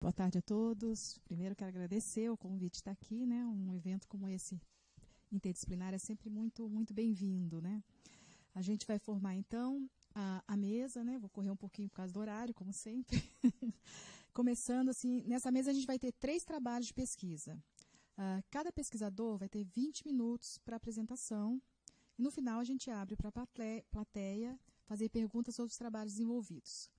Boa tarde a todos. Primeiro quero agradecer o convite de estar aqui, né? Um evento como esse interdisciplinar é sempre muito bem-vindo, né? A gente vai formar então a mesa, né? Vou correr um pouquinho por causa do horário, como sempre. Começando assim, nessa mesa a gente vai ter 3 trabalhos de pesquisa. Cada pesquisador vai ter 20 minutos para apresentação e no final a gente abre para a plateia fazer perguntas sobre os trabalhos desenvolvidos.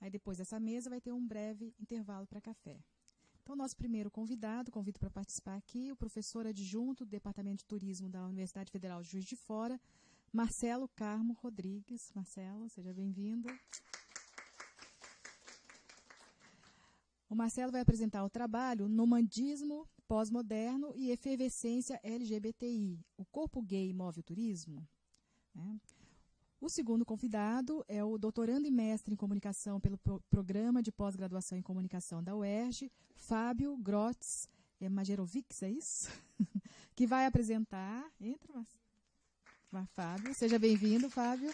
Aí depois dessa mesa vai ter um breve intervalo para café. Então, nosso primeiro convido para participar aqui, o professor adjunto do Departamento de Turismo da Universidade Federal de Juiz de Fora, Marcelo Carmo Rodrigues. Marcelo, seja bem-vindo. O Marcelo vai apresentar o trabalho Nomandismo Pós-Moderno e Efervescência LGBTI, o corpo gay move o turismo, né? O segundo convidado é o doutorando e mestre em comunicação pelo Programa de Pós-Graduação em Comunicação da UERJ, Fábio Grotz Majerovics, é isso? Que vai apresentar... Entra, Fábio. Seja bem-vindo, Fábio.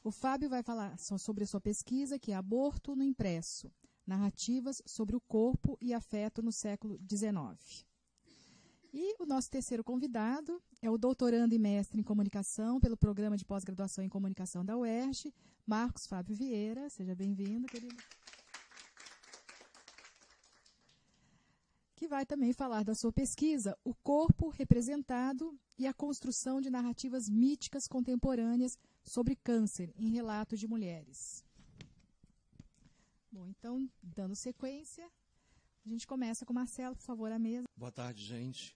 O Fábio vai falar sobre a sua pesquisa, que é Aborto no Impresso, narrativas sobre o corpo e afeto no século XIX. E o nosso terceiro convidado é o doutorando e mestre em comunicação pelo Programa de Pós-Graduação em Comunicação da UERJ, Marcos Fábio Vieira. Seja bem-vindo, querido. Que vai também falar da sua pesquisa, o corpo representado e a construção de narrativas míticas contemporâneas sobre câncer em relatos de mulheres. Bom, então, dando sequência, a gente começa com o Marcelo, por favor, à mesa. Boa tarde, gente.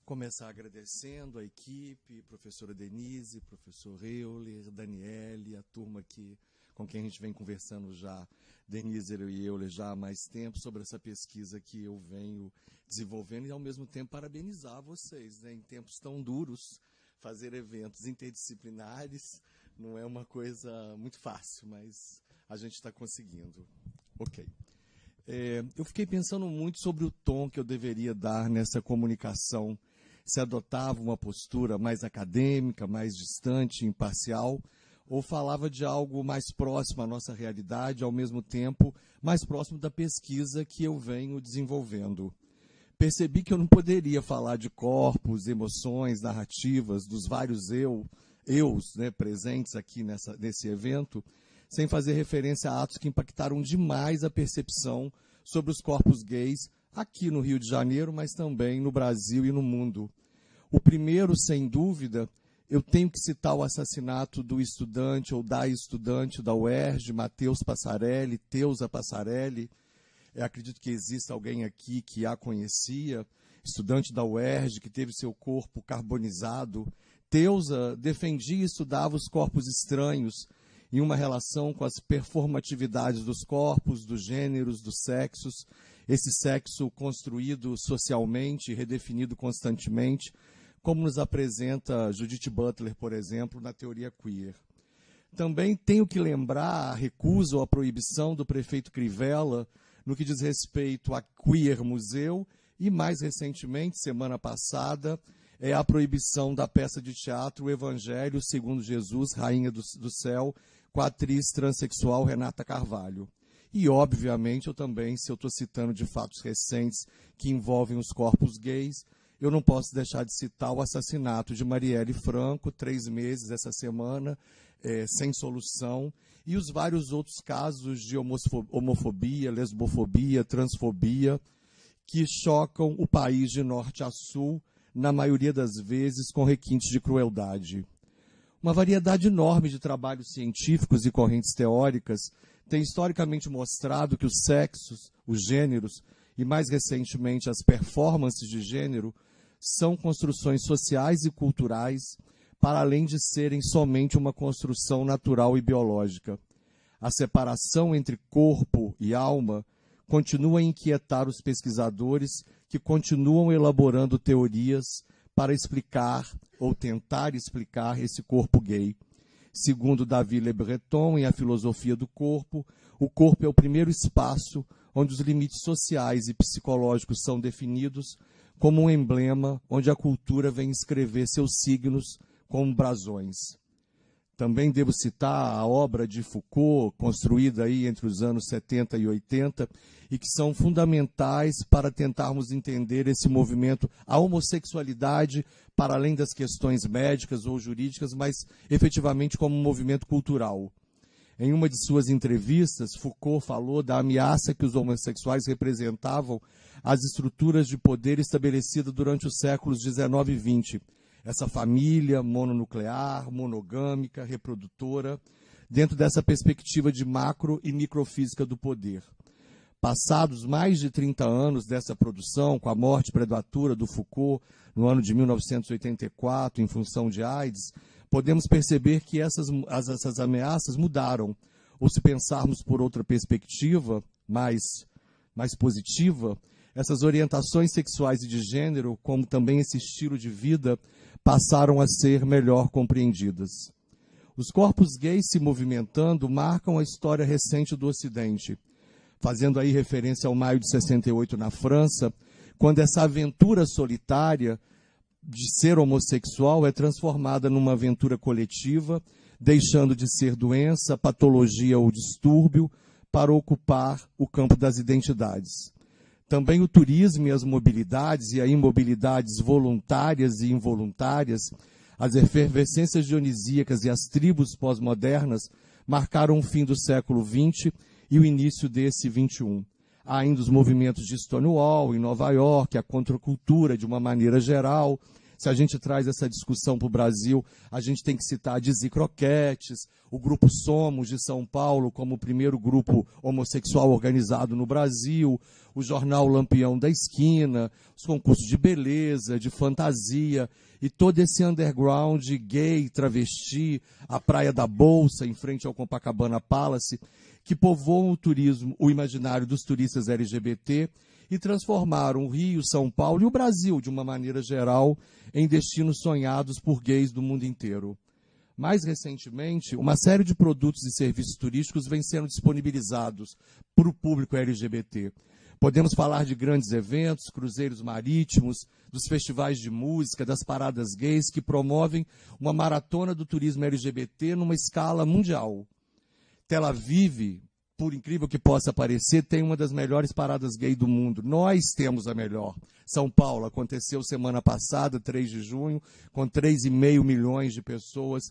Começar agradecendo a equipe, professora Denise, professor Euler, Daniele, a turma aqui com quem a gente vem conversando já, Denise e Euler, já há mais tempo, sobre essa pesquisa que eu venho desenvolvendo e, ao mesmo tempo, parabenizar vocês, né? Em tempos tão duros, fazer eventos interdisciplinares não é uma coisa muito fácil, mas a gente está conseguindo. Ok. Eu fiquei pensando muito sobre o tom que eu deveria dar nessa comunicação, se adotava uma postura mais acadêmica, mais distante, imparcial, ou falava de algo mais próximo à nossa realidade, ao mesmo tempo mais próximo da pesquisa que eu venho desenvolvendo. Percebi que eu não poderia falar de corpos, emoções, narrativas, dos vários eus, né, presentes aqui nesse evento, sem fazer referência a atos que impactaram demais a percepção sobre os corpos gays aqui no Rio de Janeiro, mas também no Brasil e no mundo. O primeiro, sem dúvida, eu tenho que citar o assassinato do estudante ou da estudante da UERJ, Matheus Passarelli, Teusa Passarelli. Acredito que exista alguém aqui que a conhecia, estudante da UERJ, que teve seu corpo carbonizado. Teusa defendia e estudava os corpos estranhos, em uma relação com as performatividades dos corpos, dos gêneros, dos sexos, esse sexo construído socialmente, redefinido constantemente, como nos apresenta Judith Butler, por exemplo, na teoria queer. Também tenho que lembrar a recusa ou a proibição do prefeito Crivella no que diz respeito a Queer Museu e, mais recentemente, semana passada, a proibição da peça de teatro O Evangelho segundo Jesus, Rainha do Céu, com a atriz transexual Renata Carvalho. E, obviamente, eu também, se eu estou citando de fatos recentes que envolvem os corpos gays, eu não posso deixar de citar o assassinato de Marielle Franco, 3 meses essa semana, sem solução, e os vários outros casos de homofobia, lesbofobia, transfobia, que chocam o país de norte a sul, na maioria das vezes com requintes de crueldade. Uma variedade enorme de trabalhos científicos e correntes teóricas tem historicamente mostrado que os sexos, os gêneros e, mais recentemente, as performances de gênero são construções sociais e culturais, para além de serem somente uma construção natural e biológica. A separação entre corpo e alma continua a inquietar os pesquisadores que continuam elaborando teorias para explicar ou tentar explicar esse corpo gay. Segundo David Le Breton, em A Filosofia do Corpo, o corpo é o primeiro espaço onde os limites sociais e psicológicos são definidos como um emblema onde a cultura vem escrever seus signos como brasões. Também devo citar a obra de Foucault, construída aí entre os anos 70 e 80, e que são fundamentais para tentarmos entender esse movimento, a homossexualidade, para além das questões médicas ou jurídicas, mas efetivamente como um movimento cultural. Em uma de suas entrevistas, Foucault falou da ameaça que os homossexuais representavam às estruturas de poder estabelecidas durante os séculos XIX e XX. Essa família mononuclear, monogâmica, reprodutora, dentro dessa perspectiva de macro e microfísica do poder. Passados mais de 30 anos dessa produção, com a morte prematura do Foucault no ano de 1984, em função de AIDS, podemos perceber que essas ameaças mudaram. Ou se pensarmos por outra perspectiva, mais positiva, essas orientações sexuais e de gênero, como também esse estilo de vida, passaram a ser melhor compreendidas. Os corpos gays se movimentando marcam a história recente do Ocidente, fazendo aí referência ao maio de 68 na França, quando essa aventura solitária de ser homossexual é transformada numa aventura coletiva, deixando de ser doença, patologia ou distúrbio, para ocupar o campo das identidades. Também o turismo e as mobilidades, e aí mobilidades voluntárias e involuntárias, as efervescências dionisíacas e as tribos pós-modernas marcaram o fim do século XX e o início desse XXI. Há ainda os movimentos de Stonewall, em Nova York, a contracultura de uma maneira geral. Se a gente traz essa discussão para o Brasil, a gente tem que citar a Dizzy Croquettes, o Grupo Somos de São Paulo como o primeiro grupo homossexual organizado no Brasil, o jornal Lampião da Esquina, os concursos de beleza, de fantasia, e todo esse underground gay, travesti, a Praia da Bolsa, em frente ao Copacabana Palace, que povoam o turismo, o imaginário dos turistas LGBT, e transformaram o Rio, São Paulo e o Brasil, de uma maneira geral, em destinos sonhados por gays do mundo inteiro. Mais recentemente, uma série de produtos e serviços turísticos vem sendo disponibilizados para o público LGBT. Podemos falar de grandes eventos, cruzeiros marítimos, dos festivais de música, das paradas gays, que promovem uma maratona do turismo LGBT numa escala mundial. Tel Aviv, por incrível que possa parecer, tem uma das melhores paradas gay do mundo. Nós temos a melhor. São Paulo, aconteceu semana passada, 3 de junho, com 3,5 milhões de pessoas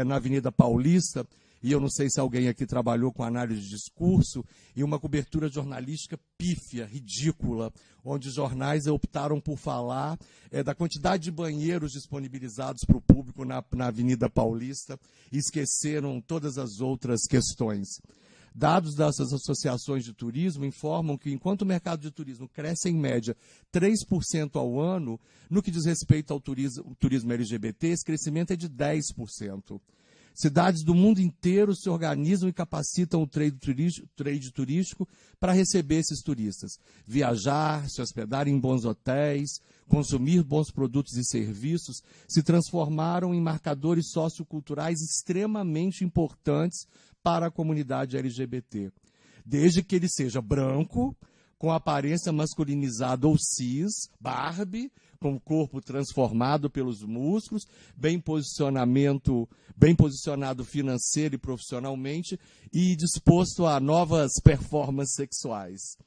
na Avenida Paulista. E eu não sei se alguém aqui trabalhou com análise de discurso, e uma cobertura jornalística pífia, ridícula, onde os jornais optaram por falar da quantidade de banheiros disponibilizados para o público na Avenida Paulista e esqueceram todas as outras questões. Dados dessas associações de turismo informam que, enquanto o mercado de turismo cresce em média 3% ao ano, no que diz respeito ao turismo LGBT, esse crescimento é de 10%. Cidades do mundo inteiro se organizam e capacitam o trade turístico para receber esses turistas. Viajar, se hospedar em bons hotéis, consumir bons produtos e serviços se transformaram em marcadores socioculturais extremamente importantes para a comunidade LGBT. Desde que ele seja branco, com aparência masculinizada ou cis, Barbie, com o corpo transformado pelos músculos, bem posicionado financeiro e profissionalmente e disposto a novas performances sexuais.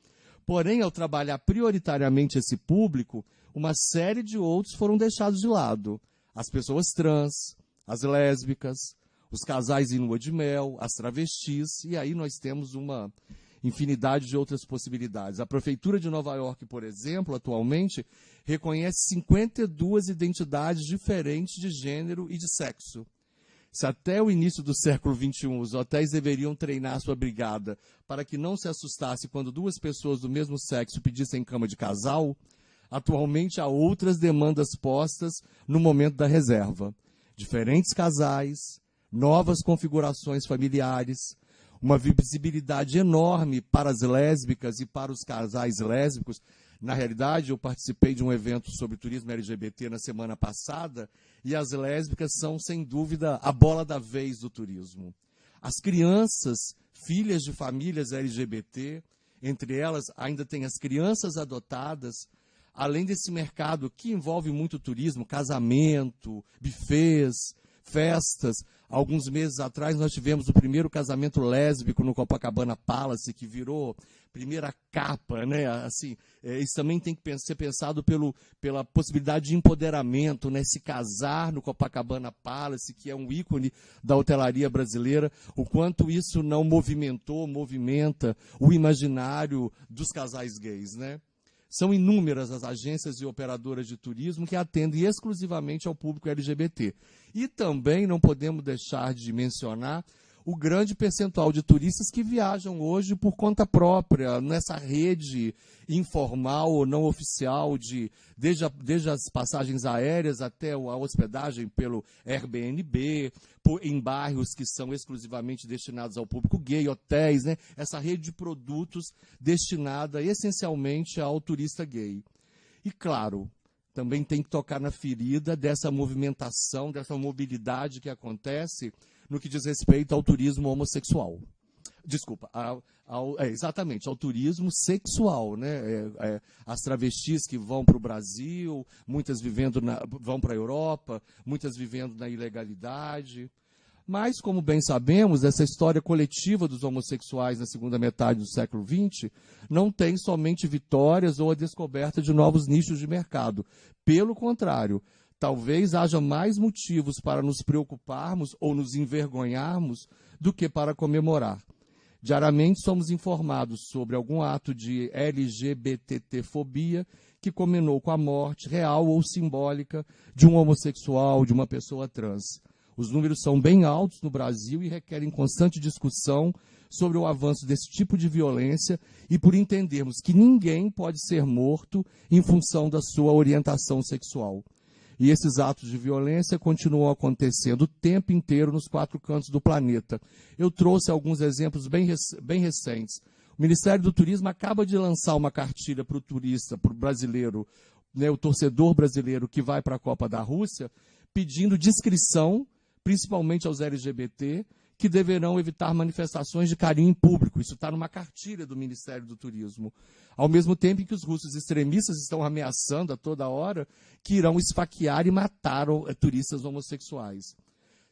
Porém, ao trabalhar prioritariamente esse público, uma série de outros foram deixados de lado. As pessoas trans, as lésbicas, os casais em lua de mel, as travestis, e aí nós temos uma infinidade de outras possibilidades. A Prefeitura de Nova York, por exemplo, atualmente, reconhece 52 identidades diferentes de gênero e de sexo. Se até o início do século XXI os hotéis deveriam treinar sua brigada para que não se assustasse quando duas pessoas do mesmo sexo pedissem cama de casal, atualmente há outras demandas postas no momento da reserva. Diferentes casais, novas configurações familiares, uma visibilidade enorme para as lésbicas e para os casais lésbicos. Na realidade, eu participei de um evento sobre turismo LGBT na semana passada, e as lésbicas são, sem dúvida, a bola da vez do turismo. As crianças, filhas de famílias LGBT, entre elas ainda tem as crianças adotadas, além desse mercado que envolve muito turismo, casamento, buffets, festas. Alguns meses atrás nós tivemos o primeiro casamento lésbico no Copacabana Palace, que virou primeira capa, né? Assim, isso também tem que ser pensado pela possibilidade de empoderamento, né? Se casar no Copacabana Palace, que é um ícone da hotelaria brasileira, o quanto isso não movimenta o imaginário dos casais gays, né? São inúmeras as agências e operadoras de turismo que atendem exclusivamente ao público LGBT. E também não podemos deixar de mencionar o grande percentual de turistas que viajam hoje por conta própria, nessa rede informal ou não oficial, desde as passagens aéreas até a hospedagem pelo Airbnb, em bairros que são exclusivamente destinados ao público gay, hotéis, né? Essa rede de produtos destinada essencialmente ao turista gay. E, claro, também tem que tocar na ferida dessa movimentação, dessa mobilidade que acontece no que diz respeito ao turismo homossexual. Desculpa, exatamente, ao turismo sexual, né? As travestis que vão para o Brasil, muitas vão para a Europa, muitas vivendo na ilegalidade. Mas, como bem sabemos, essa história coletiva dos homossexuais na segunda metade do século XX não tem somente vitórias ou a descoberta de novos nichos de mercado. Pelo contrário, talvez haja mais motivos para nos preocuparmos ou nos envergonharmos do que para comemorar. Diariamente somos informados sobre algum ato de LGBTfobia que combinou com a morte real ou simbólica de um homossexual, de uma pessoa trans. Os números são bem altos no Brasil e requerem constante discussão sobre o avanço desse tipo de violência e por entendermos que ninguém pode ser morto em função da sua orientação sexual. E esses atos de violência continuam acontecendo o tempo inteiro nos 4 cantos do planeta. Eu trouxe alguns exemplos bem recentes. O Ministério do Turismo acaba de lançar uma cartilha para o turista, para o brasileiro, né, o torcedor brasileiro que vai para a Copa da Rússia, pedindo discrição, principalmente aos LGBT, que deverão evitar manifestações de carinho em público. Isso está numa cartilha do Ministério do Turismo. Ao mesmo tempo em que os russos extremistas estão ameaçando a toda hora que irão esfaquear e matar turistas homossexuais.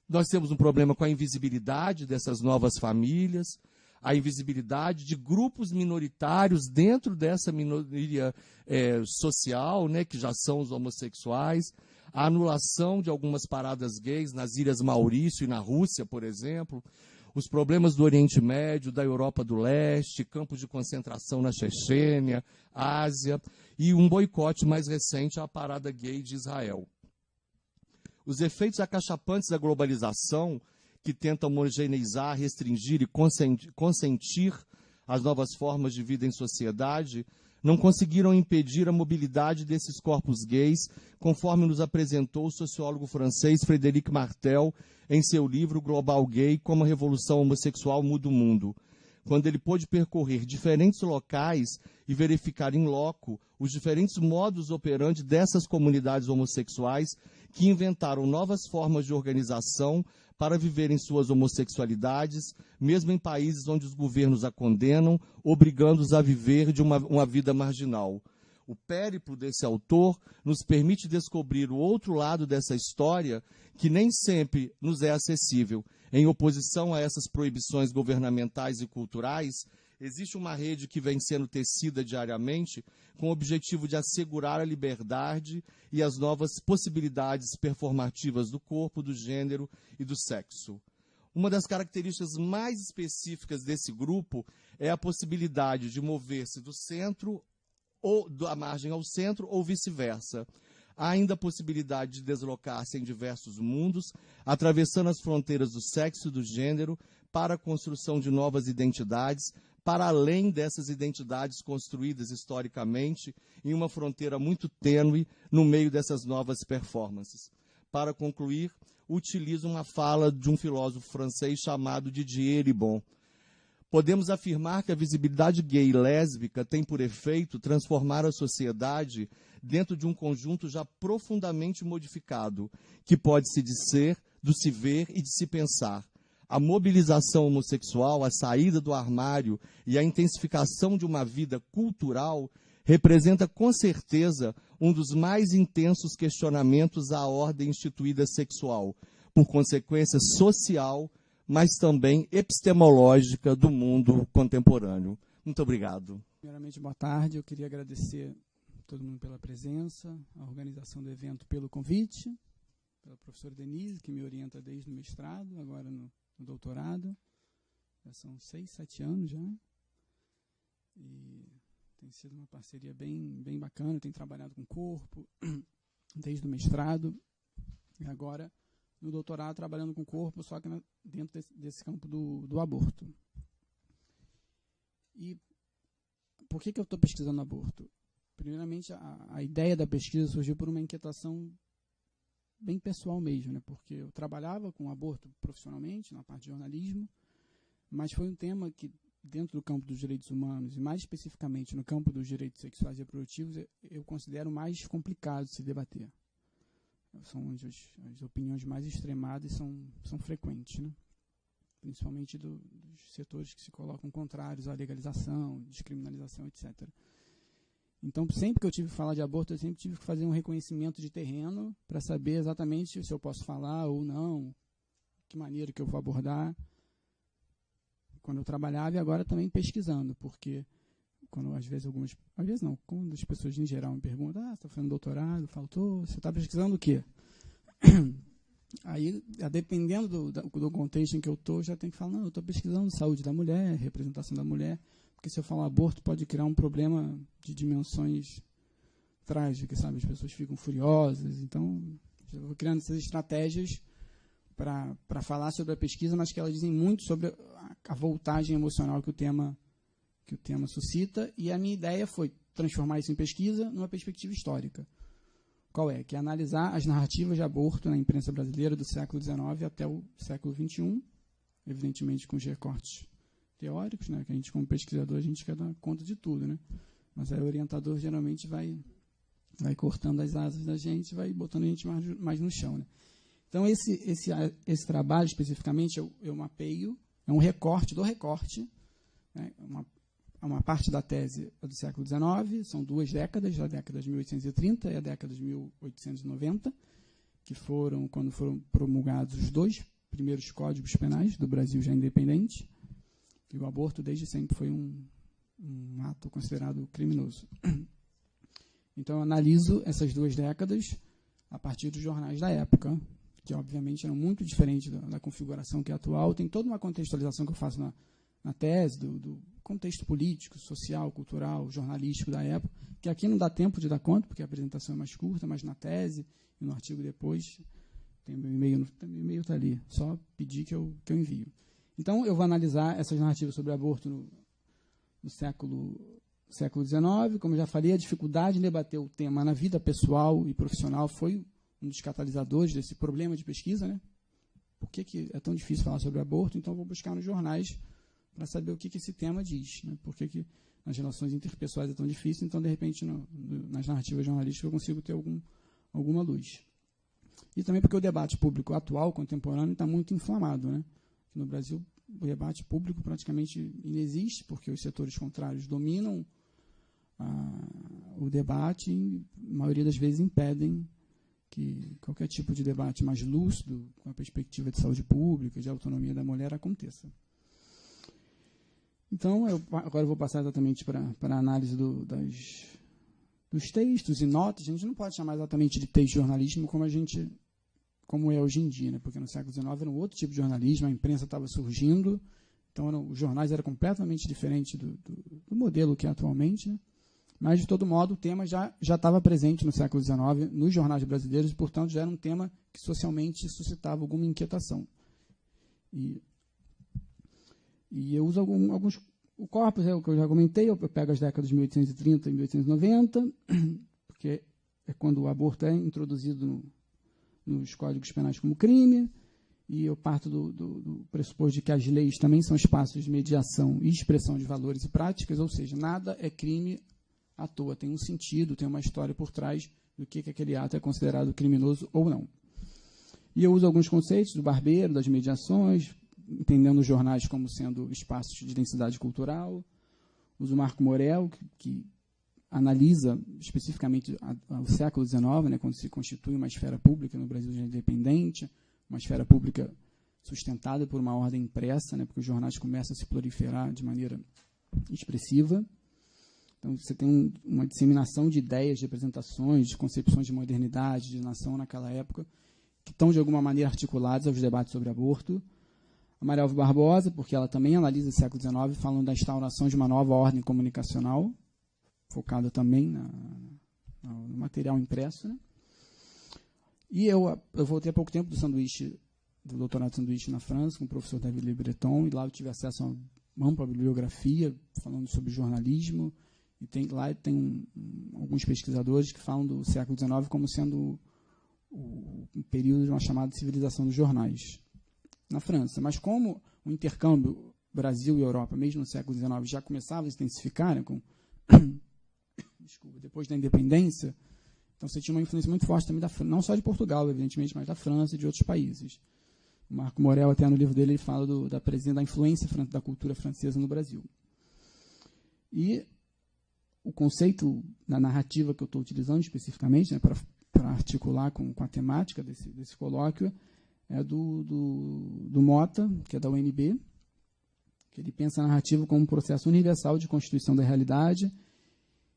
Nós temos um problema com a invisibilidade dessas novas famílias, a invisibilidade de grupos minoritários dentro dessa minoria social, né, que já são os homossexuais, a anulação de algumas paradas gays nas Ilhas Maurício e na Rússia, por exemplo, os problemas do Oriente Médio, da Europa do Leste, campos de concentração na Chechênia, Ásia, e um boicote mais recente à parada gay de Israel. Os efeitos acachapantes da globalização, que tenta homogeneizar, restringir e consentir as novas formas de vida em sociedade, não conseguiram impedir a mobilidade desses corpos gays, conforme nos apresentou o sociólogo francês Frédéric Martel em seu livro Global Gay, Como a Revolução Homossexual Muda o Mundo, quando ele pôde percorrer diferentes locais e verificar in loco os diferentes modus operandi dessas comunidades homossexuais que inventaram novas formas de organização para viverem suas homossexualidades, mesmo em países onde os governos a condenam, obrigando-os a viver de uma vida marginal. O périplo desse autor nos permite descobrir o outro lado dessa história, que nem sempre nos é acessível. Em oposição a essas proibições governamentais e culturais, existe uma rede que vem sendo tecida diariamente com o objetivo de assegurar a liberdade e as novas possibilidades performativas do corpo, do gênero e do sexo. Uma das características mais específicas desse grupo é a possibilidade de mover-se do centro ou da margem ao centro ou vice-versa. Há ainda a possibilidade de deslocar-se em diversos mundos, atravessando as fronteiras do sexo e do gênero para a construção de novas identidades, para além dessas identidades construídas historicamente em uma fronteira muito tênue no meio dessas novas performances. Para concluir, utilizo uma fala de um filósofo francês chamado Didier Ribon. Podemos afirmar que a visibilidade gay e lésbica tem por efeito transformar a sociedade dentro de um conjunto já profundamente modificado, que pode se dizer, do se ver e de se pensar. A mobilização homossexual, a saída do armário e a intensificação de uma vida cultural representa com certeza um dos mais intensos questionamentos à ordem instituída sexual, por consequência social, mas também epistemológica do mundo contemporâneo. Muito obrigado. Primeiramente, boa tarde. Eu queria agradecer a todo mundo pela presença, a organização do evento pelo convite, pela professora Denise, que me orienta desde o mestrado, agora no doutorado. Já são 6, 7 anos já. E tem sido uma parceria bem bacana. Eu tenho trabalhado com o corpo desde o mestrado e agora no doutorado trabalhando com o corpo, só que dentro desse campo do aborto. E por que eu estou pesquisando aborto? Primeiramente, a ideia da pesquisa surgiu por uma inquietação bem pessoal mesmo, né? Porque eu trabalhava com aborto profissionalmente, na parte de jornalismo, mas foi um tema que, dentro do campo dos direitos humanos, e mais especificamente no campo dos direitos sexuais e reprodutivos, eu considero mais complicado de se debater. São onde as opiniões mais extremadas são frequentes, né? Principalmente dos setores que se colocam contrários à legalização, descriminalização, etc. Então, sempre que eu tive que falar de aborto, eu sempre tive que fazer um reconhecimento de terreno para saber exatamente se eu posso falar ou não, que maneira que eu vou abordar. Quando eu trabalhava e agora também pesquisando, porque quando quando as pessoas em geral me perguntam, você está fazendo doutorado? Eu falo, você está pesquisando o quê? Aí, dependendo do contexto em que eu estou, já tenho que falar, não, eu estou pesquisando saúde da mulher, representação da mulher, porque se eu falar aborto pode criar um problema de dimensões trágicas, sabe? As pessoas ficam furiosas, então eu vou criando essas estratégias para falar sobre a pesquisa, mas que elas dizem muito sobre a voltagem emocional que o tema suscita, e a minha ideia foi transformar isso em pesquisa numa perspectiva histórica. Qual é? Que é analisar as narrativas de aborto na imprensa brasileira do século XIX até o século XXI, evidentemente com os recortes teóricos, né, que a gente, como pesquisador, a gente quer dar conta de tudo, né? Mas aí o orientador geralmente vai cortando as asas da gente, vai botando a gente mais no chão, né? Então, esse trabalho, especificamente, eu mapeio, é um recorte do recorte, né, uma parte da tese é do século XIX, são 2 décadas, a década de 1830 e a década de 1890, que foram quando foram promulgados os 2 primeiros códigos penais do Brasil já independente, e o aborto desde sempre foi um ato considerado criminoso. Então, eu analiso essas 2 décadas a partir dos jornais da época, que obviamente eram muito diferentes da configuração que é atual. Tem toda uma contextualização que eu faço na tese, do contexto político, social, cultural, jornalístico da época, que aqui não dá tempo de dar conta, porque a apresentação é mais curta, mas na tese e no artigo depois, tem meu e-mail está ali, só pedir que eu envio. Então, eu vou analisar essas narrativas sobre aborto no século XIX. Como eu já falei, a dificuldade em debater o tema na vida pessoal e profissional foi um dos catalisadores desse problema de pesquisa, né? Por que é tão difícil falar sobre aborto? Então, eu vou buscar nos jornais para saber o que esse tema diz, né? Por que nas relações interpessoais é tão difícil? Então, de repente, nas narrativas jornalísticas, eu consigo ter alguma luz. E também porque o debate público atual, contemporâneo, está muito inflamado, né? No Brasil, o debate público praticamente inexiste, porque os setores contrários dominam o debate e, a maioria das vezes, impedem que qualquer tipo de debate mais lúcido, com a perspectiva de saúde pública, de autonomia da mulher, aconteça. Então, agora eu vou passar exatamente para a análise dos textos e notas. A gente não pode chamar exatamente de texto de jornalismo como é hoje em dia, né? Porque no século XIX era um outro tipo de jornalismo, a imprensa estava surgindo, então os jornais eram completamente diferentes do modelo que é atualmente, né? Mas, de todo modo, o tema já estava presente no século XIX nos jornais brasileiros e, portanto, já era um tema que socialmente suscitava alguma inquietação. E eu uso alguns corpos, o que eu já comentei, eu pego as décadas de 1830 e 1890, porque é quando o aborto é introduzido nos códigos penais como crime, e eu parto do pressuposto de que as leis também são espaços de mediação e expressão de valores e práticas, ou seja, nada é crime à toa, tem um sentido, tem uma história por trás do que aquele ato é considerado criminoso ou não. E eu uso alguns conceitos do Barbeiro, das mediações, entendendo os jornais como sendo espaços de densidade cultural. Uso o Marco Morel, que analisa especificamente o século XIX, né, quando se constitui uma esfera pública no Brasil já independente, uma esfera pública sustentada por uma ordem impressa, né, porque os jornais começam a se proliferar de maneira expressiva. Então, você tem uma disseminação de ideias, de representações, de concepções de modernidade, de nação naquela época, que estão, de alguma maneira, articulados aos debates sobre aborto. A Maria Alva Barbosa, porque ela também analisa o século XIX, falando da instauração de uma nova ordem comunicacional, focada também no material impresso. Né? E eu voltei há pouco tempo do doutorado de sanduíche na França, com o professor David Le Breton, e lá eu tive acesso a uma ampla bibliografia falando sobre jornalismo, e lá tem alguns pesquisadores que falam do século XIX como sendo o período de uma chamada civilização dos jornais na França. Mas como o intercâmbio Brasil e Europa, mesmo no século XIX, já começava a se intensificar, né, depois da independência, então você tinha uma influência muito forte também, não só de Portugal, evidentemente, mas da França e de outros países. O Marco Morel, até no livro dele, ele fala da influência da cultura francesa no Brasil. E o conceito da narrativa que eu estou utilizando especificamente, né, para articular com a temática desse colóquio, é do Mota, que é da UNB, que ele pensa a narrativa como um processo universal de constituição da realidade,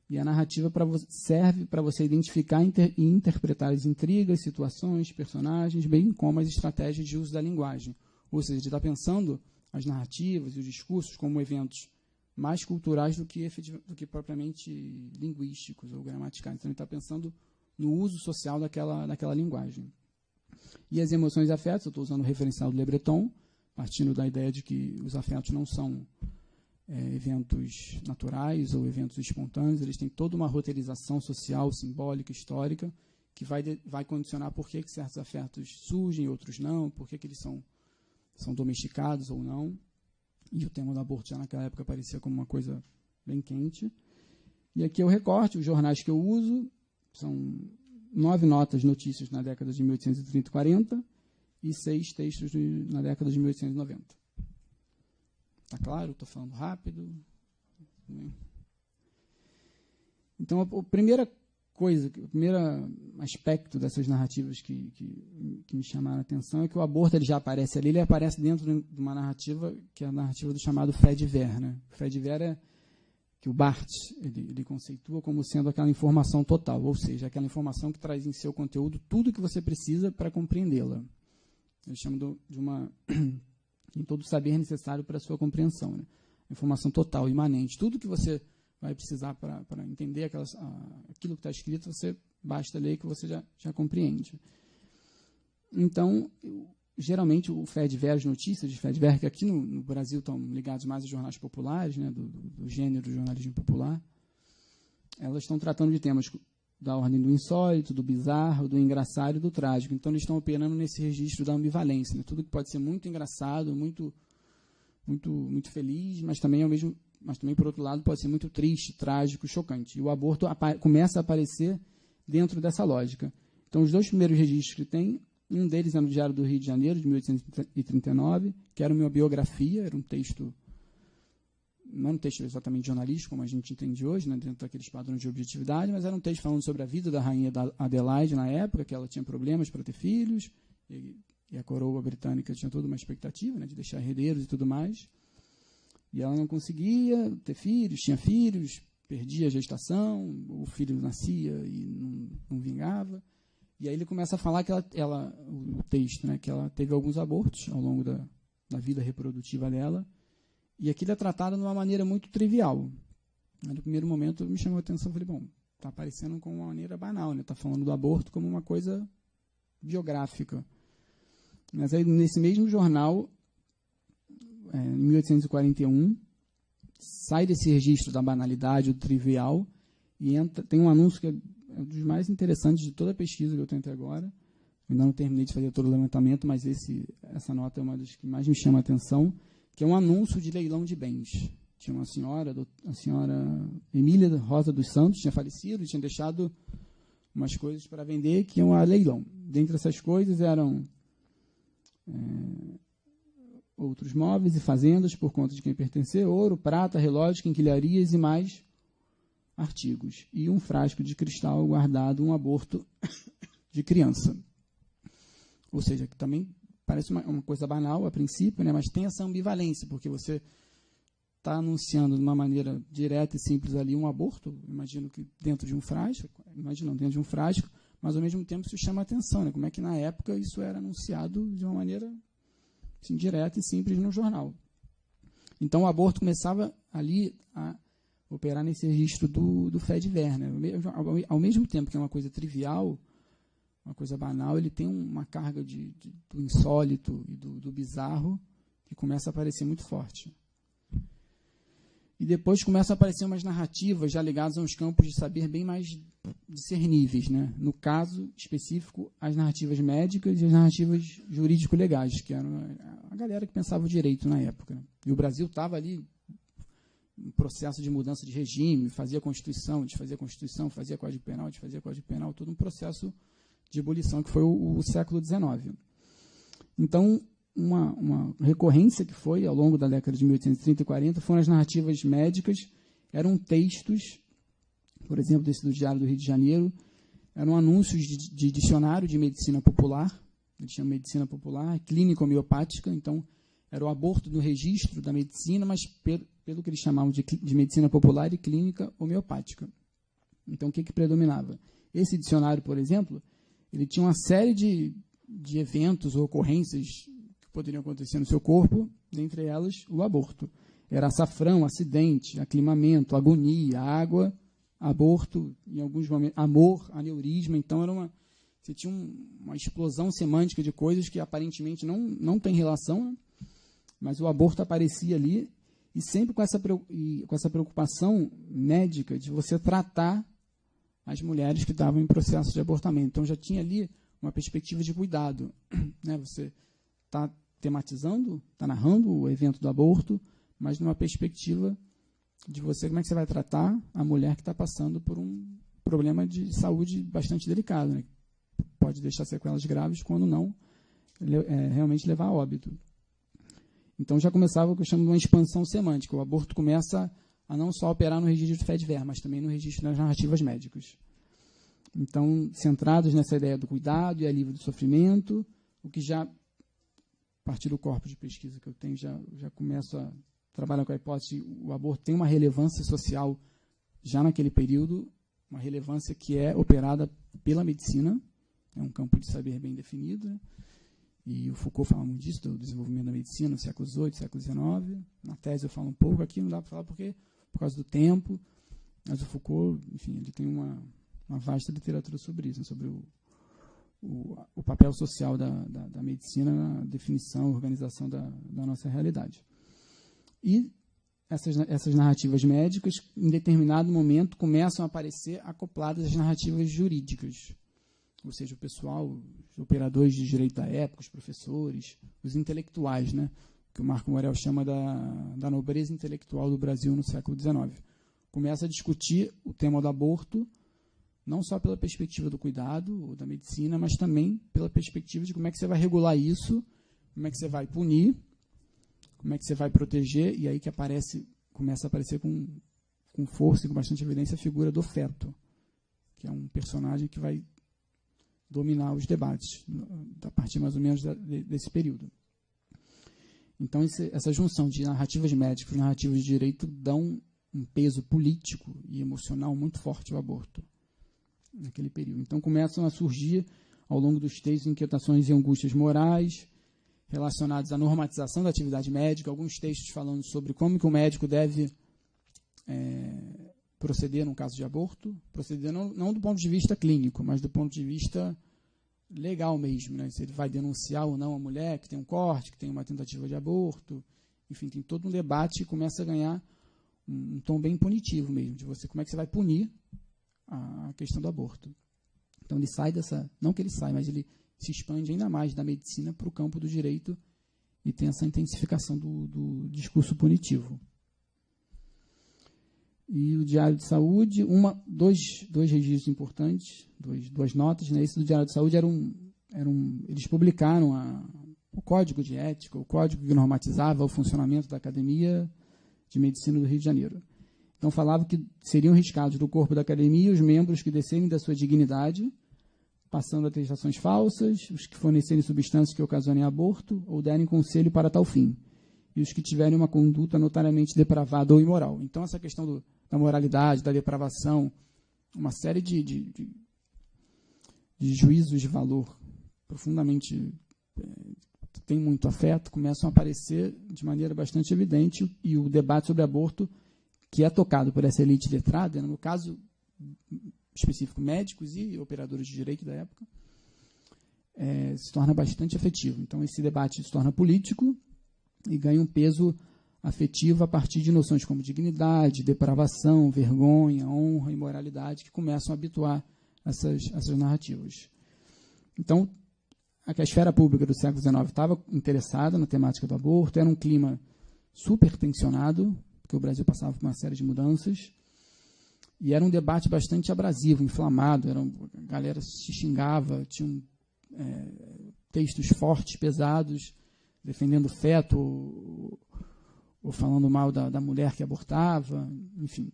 e a narrativa serve para você identificar e interpretar as intrigas, situações, personagens, bem como as estratégias de uso da linguagem. Ou seja, ele está pensando as narrativas e os discursos como eventos mais culturais do que propriamente linguísticos ou gramaticais. Então, ele está pensando no uso social daquela linguagem. E as emoções e afetos, eu estou usando o referencial do Le Breton, partindo da ideia de que os afetos não são eventos naturais ou eventos espontâneos, eles têm toda uma roteirização social, simbólica, histórica, que vai condicionar por que certos afetos surgem e outros não, por que eles são domesticados ou não. E o tema do aborto já naquela época parecia como uma coisa bem quente. E aqui é o recorte, os jornais que eu uso são 9 notas notícias na década de 1830 e 40 e 6 textos na década de 1890. Está claro? Estou falando rápido. Então, o primeiro aspecto dessas narrativas que me chamaram a atenção é que o aborto ele já aparece ali, ele aparece dentro de uma narrativa que é a narrativa do chamado fait divers. Né? O fait divers é que o Barthes ele conceitua como sendo aquela informação total, ou seja, aquela informação que traz em seu conteúdo tudo que você precisa para compreendê-la. Ele chama em todo o saber necessário para a sua compreensão. Né? Informação total, imanente. Tudo que você vai precisar para entender aquilo que está escrito, você basta ler que você já compreende. Então, geralmente, o fait divers, notícias de fait divers, que aqui no Brasil estão ligados mais a jornais populares, né, do gênero do jornalismo popular, elas estão tratando de temas da ordem do insólito, do bizarro, do engraçado e do trágico. Então, eles estão operando nesse registro da ambivalência. Né? Tudo que pode ser muito engraçado, muito, muito, muito feliz, mas também, por outro lado, pode ser muito triste, trágico, chocante. E o aborto começa a aparecer dentro dessa lógica. Então, os 2 primeiros registros que tem, um deles é no Diário do Rio de Janeiro, de 1839, que era uma biografia, era um texto, não um texto exatamente jornalístico, como a gente entende hoje, né, dentro daqueles padrões de objetividade, mas era um texto falando sobre a vida da rainha Adelaide na época, que ela tinha problemas para ter filhos, e a coroa britânica tinha toda uma expectativa, né, de deixar herdeiros e tudo mais, e ela não conseguia ter filhos, tinha filhos, perdia a gestação, o filho nascia e não vingava, e aí ele começa a falar que o texto, né, que ela teve alguns abortos ao longo da vida reprodutiva dela, e aquilo é tratado de uma maneira muito trivial. No primeiro momento me chamou a atenção, falei, bom, está aparecendo com uma maneira banal, está falando do aborto como uma coisa biográfica. Mas aí nesse mesmo jornal, em 1841, sai desse registro da banalidade, do trivial, e tem um anúncio que é um dos mais interessantes de toda a pesquisa que eu tenho até agora. Eu ainda não terminei de fazer todo o levantamento, mas essa nota é uma das que mais me chama a atenção, que é um anúncio de leilão de bens. Tinha uma senhora, a senhora Emília Rosa dos Santos, tinha falecido e tinha deixado umas coisas para vender que iam a leilão. Dentre essas coisas eram outros móveis e fazendas por conta de quem pertencer, ouro, prata, relógios, quinquilharias e mais artigos. E um frasco de cristal guardado um aborto de criança. Ou seja, que também parece uma coisa banal a princípio, né, mas tem essa ambivalência, porque você está anunciando de uma maneira direta e simples ali um aborto, imagino que dentro de um frasco, mas ao mesmo tempo isso chama atenção, né? Como é que na época isso era anunciado de uma maneira assim, direta e simples no jornal. Então o aborto começava ali a operar nesse registro do fait divers, né? Ao mesmo tempo que é uma coisa trivial, uma coisa banal, ele tem uma carga do insólito e do bizarro que começa a aparecer muito forte. E depois começam a aparecer umas narrativas já ligadas a uns campos de saber bem mais discerníveis, né? No caso específico, as narrativas médicas e as narrativas jurídico-legais, que eram a galera que pensava o direito na época. E o Brasil estava ali em processo de mudança de regime, fazia Constituição, desfazia Constituição, fazia Código Penal, desfazia Código Penal, todo um processo de ebulição que foi o século XIX. Então, uma recorrência que foi, ao longo da década de 1830 e 40, foram as narrativas médicas, eram textos, por exemplo, desse do Diário do Rio de Janeiro, eram anúncios de dicionário de medicina popular, eles chamam medicina popular, clínica homeopática, então era o aborto no registro da medicina, mas pelo que eles chamavam de medicina popular e clínica homeopática. Então, o que predominava? Esse dicionário, por exemplo, ele tinha uma série de eventos ou ocorrências que poderiam acontecer no seu corpo, dentre elas o aborto. Era açafrão, acidente, aclimamento, agonia, água, aborto, em alguns momentos, amor, aneurisma. Então, você tinha uma explosão semântica de coisas que aparentemente não tem relação, né? Mas o aborto aparecia ali, e sempre com essa preocupação médica de você tratar as mulheres que estavam em processo de abortamento. Então, já tinha ali uma perspectiva de cuidado, né? Você está tematizando, está narrando o evento do aborto, mas numa perspectiva de você, como é que você vai tratar a mulher que está passando por um problema de saúde bastante delicado, né? Pode deixar sequelas graves, quando não, realmente levar a óbito. Então, já começava o que eu chamo de uma expansão semântica. O aborto começa a não só operar no registro de fait divers, mas também no registro das narrativas médicas. Então, centrados nessa ideia do cuidado e alívio do sofrimento, o que já, a partir do corpo de pesquisa que eu tenho, já começo a trabalhar com a hipótese, o aborto tem uma relevância social já naquele período, uma relevância que é operada pela medicina, é um campo de saber bem definido, né? E o Foucault fala muito disso, do desenvolvimento da medicina no século XVIII, século XIX. Na tese eu falo um pouco, aqui não dá para falar por causa do tempo, mas o Foucault, enfim, ele tem uma vasta literatura sobre isso, né, sobre o papel social da medicina na definição e organização da nossa realidade. E essas narrativas médicas, em determinado momento, começam a aparecer acopladas às narrativas jurídicas. Ou seja, o pessoal, os operadores de direito da época, os professores, os intelectuais, né, que o Marco Morel chama da nobreza intelectual do Brasil no século XIX. Começa a discutir o tema do aborto, não só pela perspectiva do cuidado ou da medicina, mas também pela perspectiva de como é que você vai regular isso, como é que você vai punir, como é que você vai proteger, e aí que começa a aparecer com força e com bastante evidência a figura do feto, que é um personagem que vai dominar os debates, a partir mais ou menos desse período. Então, essa junção de narrativas médicas e narrativas de direito dão um peso político e emocional muito forte ao aborto naquele período. Então, começam a surgir, ao longo dos textos, inquietações e angústias morais relacionadas à normatização da atividade médica, alguns textos falando sobre como que o médico deve proceder num caso de aborto, proceder não do ponto de vista clínico, mas do ponto de vista legal mesmo, né? Se ele vai denunciar ou não a mulher que tem um corte, que tem uma tentativa de aborto, enfim, tem todo um debate e começa a ganhar um tom bem punitivo mesmo, de como é que você vai punir a questão do aborto. Então ele sai não que ele sai, mas ele se expande ainda mais da medicina para o campo do direito e tem essa intensificação do discurso punitivo. E o Diário de Saúde, dois registros importantes, duas notas, né? Esse do Diário de Saúde eles publicaram o Código de Ética, o código que normatizava o funcionamento da Academia de Medicina do Rio de Janeiro. Então falava que seriam riscados do corpo da Academia os membros que descerem da sua dignidade, passando atestações falsas, os que fornecerem substâncias que ocasionem aborto ou derem conselho para tal fim, e os que tiverem uma conduta notariamente depravada ou imoral. Então, essa questão da moralidade, da depravação, uma série de juízos de valor profundamente tem muito afeto, começam a aparecer de maneira bastante evidente, e o debate sobre aborto, que é tocado por essa elite letrada, no caso específico médicos e operadores de direito da época, se torna bastante afetivo. Então, esse debate se torna político e ganha um peso afetivo a partir de noções como dignidade, depravação, vergonha, honra e moralidade, que começam a habituar essas narrativas. Então, a esfera pública do século XIX estava interessada na temática do aborto, era um clima super tensionado, porque o Brasil passava por uma série de mudanças, e era um debate bastante abrasivo, inflamado, a galera se xingava, tinham textos fortes, pesados, defendendo o feto, ou falando mal da mulher que abortava, enfim.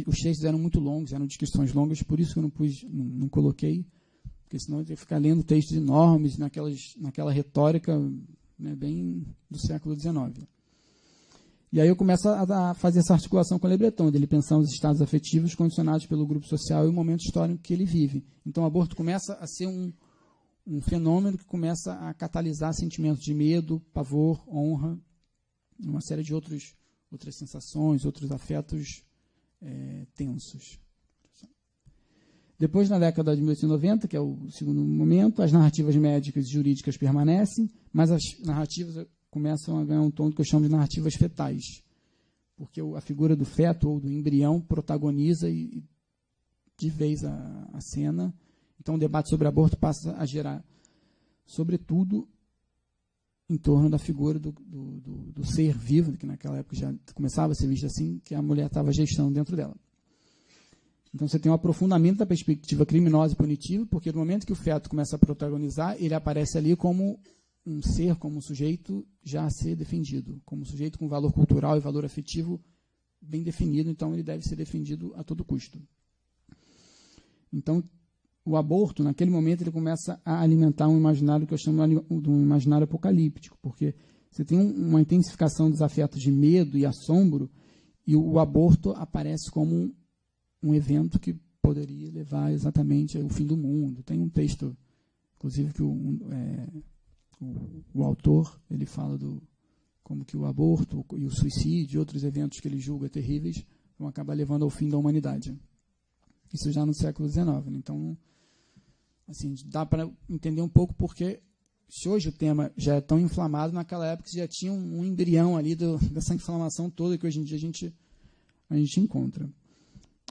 Os textos eram muito longos, eram descrições longas, por isso que eu não coloquei, porque senão eu ia ficar lendo textos enormes naquela retórica, né, bem do século XIX. E aí eu começo a fazer essa articulação com o Le Breton, dele pensar os estados afetivos condicionados pelo grupo social e o momento histórico que ele vive. Então o aborto começa a ser um fenômeno que começa a catalisar sentimentos de medo, pavor, honra, uma série de outras sensações, outros afetos tensos. Depois, na década de 1890, que é o segundo momento, as narrativas médicas e jurídicas permanecem, mas as narrativas começam a ganhar um tom que eu chamo de narrativas fetais, porque a figura do feto ou do embrião protagoniza de vez a cena. Então, o debate sobre aborto passa a gerar, sobretudo, em torno da figura do ser vivo, que naquela época já começava a ser visto assim, que a mulher estava gestando dentro dela. Então, você tem um aprofundamento da perspectiva criminosa e punitiva, porque no momento que o feto começa a protagonizar, ele aparece ali como um ser, como um sujeito já a ser defendido, como um sujeito com valor cultural e valor afetivo bem definido, então ele deve ser defendido a todo custo. Então, o aborto, naquele momento, ele começa a alimentar um imaginário que eu chamo de um imaginário apocalíptico, porque você tem uma intensificação dos afetos de medo e assombro, e o aborto aparece como um evento que poderia levar exatamente ao fim do mundo. Tem um texto, inclusive, que o autor ele fala como que o aborto e o suicídio e outros eventos que ele julga terríveis vão acabar levando ao fim da humanidade. Isso já no século XIX. Né? Então, assim, dá para entender um pouco porque, se hoje o tema já é tão inflamado, naquela época já tinha um embrião ali dessa inflamação toda que hoje em dia a gente encontra.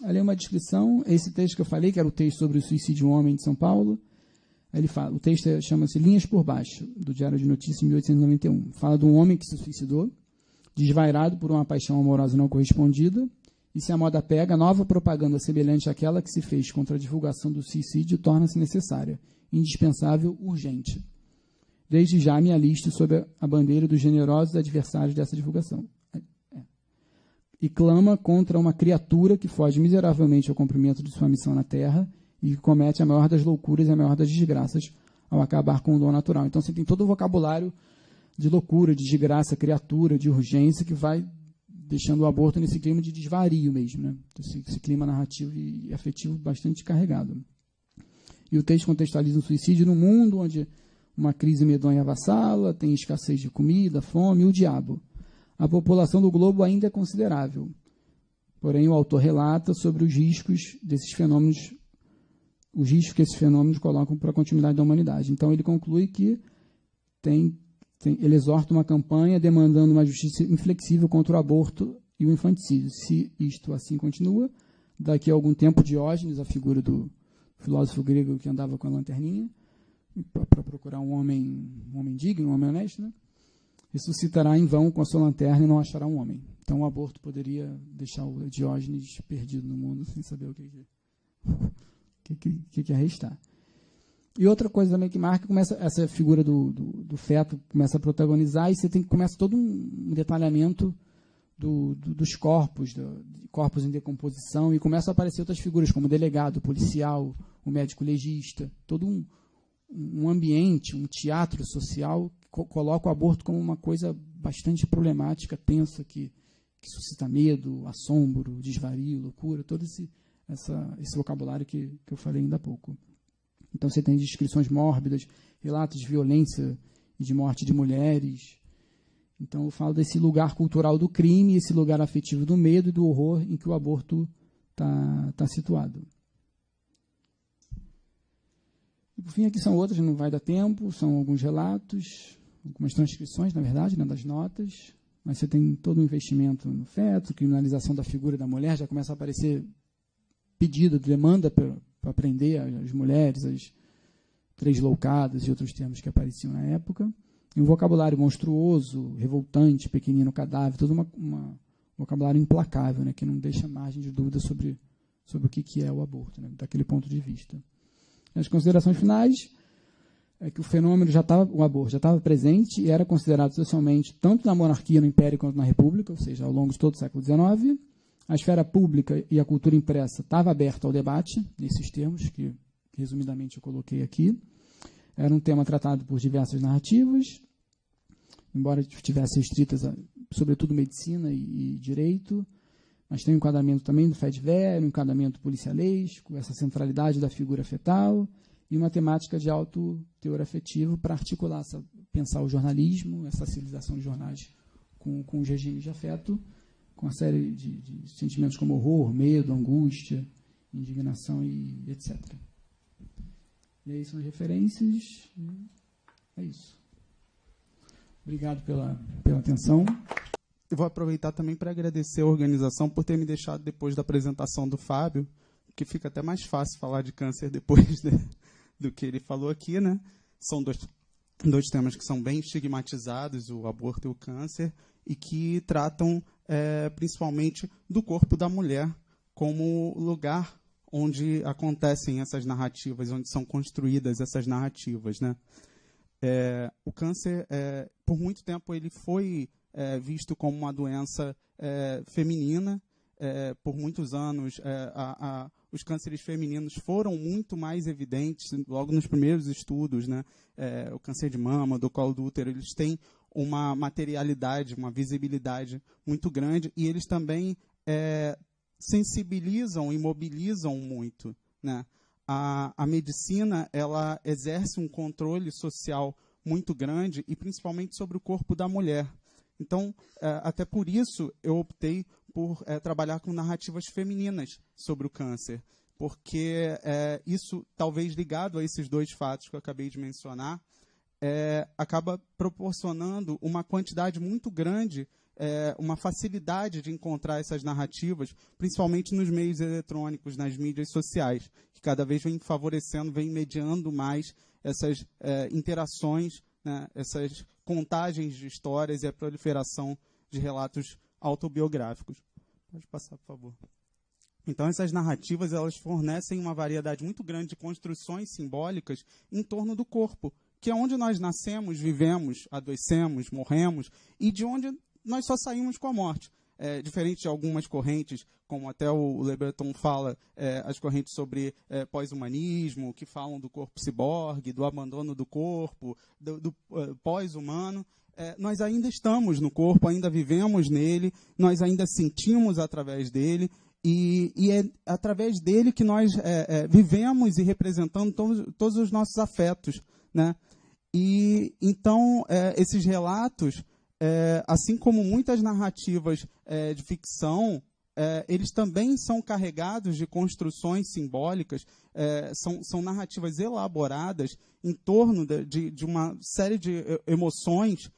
Ali é uma descrição, esse texto que eu falei, que era o texto sobre o suicídio de um homem de São Paulo. Ele fala, o texto chama-se Linhas por Baixo, do Diário de Notícias, 1891. Fala de um homem que se suicidou, desvairado por uma paixão amorosa não correspondida, e se a moda pega, nova propaganda semelhante àquela que se fez contra a divulgação do suicídio torna-se necessária, indispensável, urgente. Desde já me alisto sob a bandeira dos generosos adversários dessa divulgação. E clama contra uma criatura que foge miseravelmente ao cumprimento de sua missão na Terra e que comete a maior das loucuras e a maior das desgraças ao acabar com o dom natural. Então, você tem todo o vocabulário de loucura, de desgraça, criatura, de urgência, que vai deixando o aborto nesse clima de desvario mesmo, né? Esse clima narrativo e afetivo bastante carregado. E o texto contextualiza o suicídio no mundo onde uma crise medonha avassala, tem escassez de comida, fome e o diabo. A população do globo ainda é considerável. Porém, o autor relata sobre os riscos desses fenômenos, os riscos que esses fenômenos colocam para a continuidade da humanidade. Então, ele conclui que ele exorta uma campanha demandando uma justiça inflexível contra o aborto e o infanticídio. Se isto assim continua, daqui a algum tempo, Diógenes, a figura do filósofo grego que andava com a lanterninha, para procurar um homem digno, um homem honesto, né? Ressuscitará em vão com a sua lanterna e não achará um homem. Então o aborto poderia deixar o Diógenes perdido no mundo sem saber o que é restar. E outra coisa também que marca, começa essa figura do feto começa a protagonizar e você começa todo um detalhamento dos corpos, corpos em decomposição, e começam a aparecer outras figuras como delegado, policial, o médico legista, todo um ambiente, um teatro social que coloca o aborto como uma coisa bastante problemática, tensa, que suscita medo, assombro, desvario, loucura, todo esse vocabulário que eu falei ainda há pouco. Então você tem descrições mórbidas, relatos de violência e de morte de mulheres. Então eu falo desse lugar cultural do crime, esse lugar afetivo do medo e do horror em que o aborto está situado. E por fim, aqui são outras, não vai dar tempo, são alguns relatos, algumas transcrições, na verdade, né, das notas, mas você tem todo um investimento no feto, criminalização da figura da mulher, já começa a aparecer pedido, demanda para prender as mulheres, as tresloucadas e outros termos que apareciam na época. E um vocabulário monstruoso, revoltante, pequenino cadáver, todo um vocabulário implacável, né, que não deixa margem de dúvida sobre o que é o aborto, né, daquele ponto de vista. As considerações finais é que o fenômeno o aborto já estava presente e era considerado socialmente tanto na monarquia, no Império, quanto na República, ou seja, ao longo de todo o século XIX. A esfera pública e a cultura impressa estava aberta ao debate, nesses termos que, resumidamente, eu coloquei aqui. Era um tema tratado por diversas narrativas, embora estivesse restritas, sobretudo, medicina e direito, mas tem um enquadramento também do FEDVER, um enquadramento policialesco, essa centralidade da figura fetal, e uma temática de alto teor afetivo para articular, pensar o jornalismo, essa civilização de jornais com os regimes de afeto, com uma série de sentimentos como horror, medo, angústia, indignação e etc. E aí são as referências. É isso. Obrigado pela atenção. Eu vou aproveitar também para agradecer a organização por ter me deixado depois da apresentação do Fábio, que fica até mais fácil falar de câncer depois do que ele falou aqui, né? São dois temas que são bem estigmatizados, o aborto e o câncer, e que tratam principalmente do corpo da mulher como lugar onde acontecem essas narrativas, onde são construídas essas narrativas, né? O câncer, por muito tempo, ele foi visto como uma doença feminina. Por muitos anos, os cânceres femininos foram muito mais evidentes, logo nos primeiros estudos, né? O câncer de mama, do colo do útero, eles têm uma materialidade, uma visibilidade muito grande, e eles também sensibilizam e mobilizam muito, né? A medicina, ela exerce um controle social muito grande, e principalmente sobre o corpo da mulher. Então, até por isso, eu optei por trabalhar com narrativas femininas sobre o câncer, porque isso, talvez ligado a esses dois fatos que eu acabei de mencionar, acaba proporcionando uma quantidade muito grande, uma facilidade de encontrar essas narrativas, principalmente nos meios eletrônicos, nas mídias sociais, que cada vez vem favorecendo, vem mediando mais essas interações, né, essas contagens de histórias e a proliferação de relatos autobiográficos. Pode passar, por favor. Então, essas narrativas, elas fornecem uma variedade muito grande de construções simbólicas em torno do corpo, que é onde nós nascemos, vivemos, adoecemos, morremos, e de onde nós só saímos com a morte. Diferente de algumas correntes, como até o Le Breton fala, as correntes sobre pós-humanismo, que falam do corpo ciborgue, do abandono do corpo, do pós-humano. Nós ainda estamos no corpo, ainda vivemos nele, nós ainda sentimos através dele, e é através dele que nós vivemos e representamos todos os nossos afetos, né? E então, esses relatos, assim como muitas narrativas de ficção, eles também são carregados de construções simbólicas, são narrativas elaboradas em torno de uma série de emoções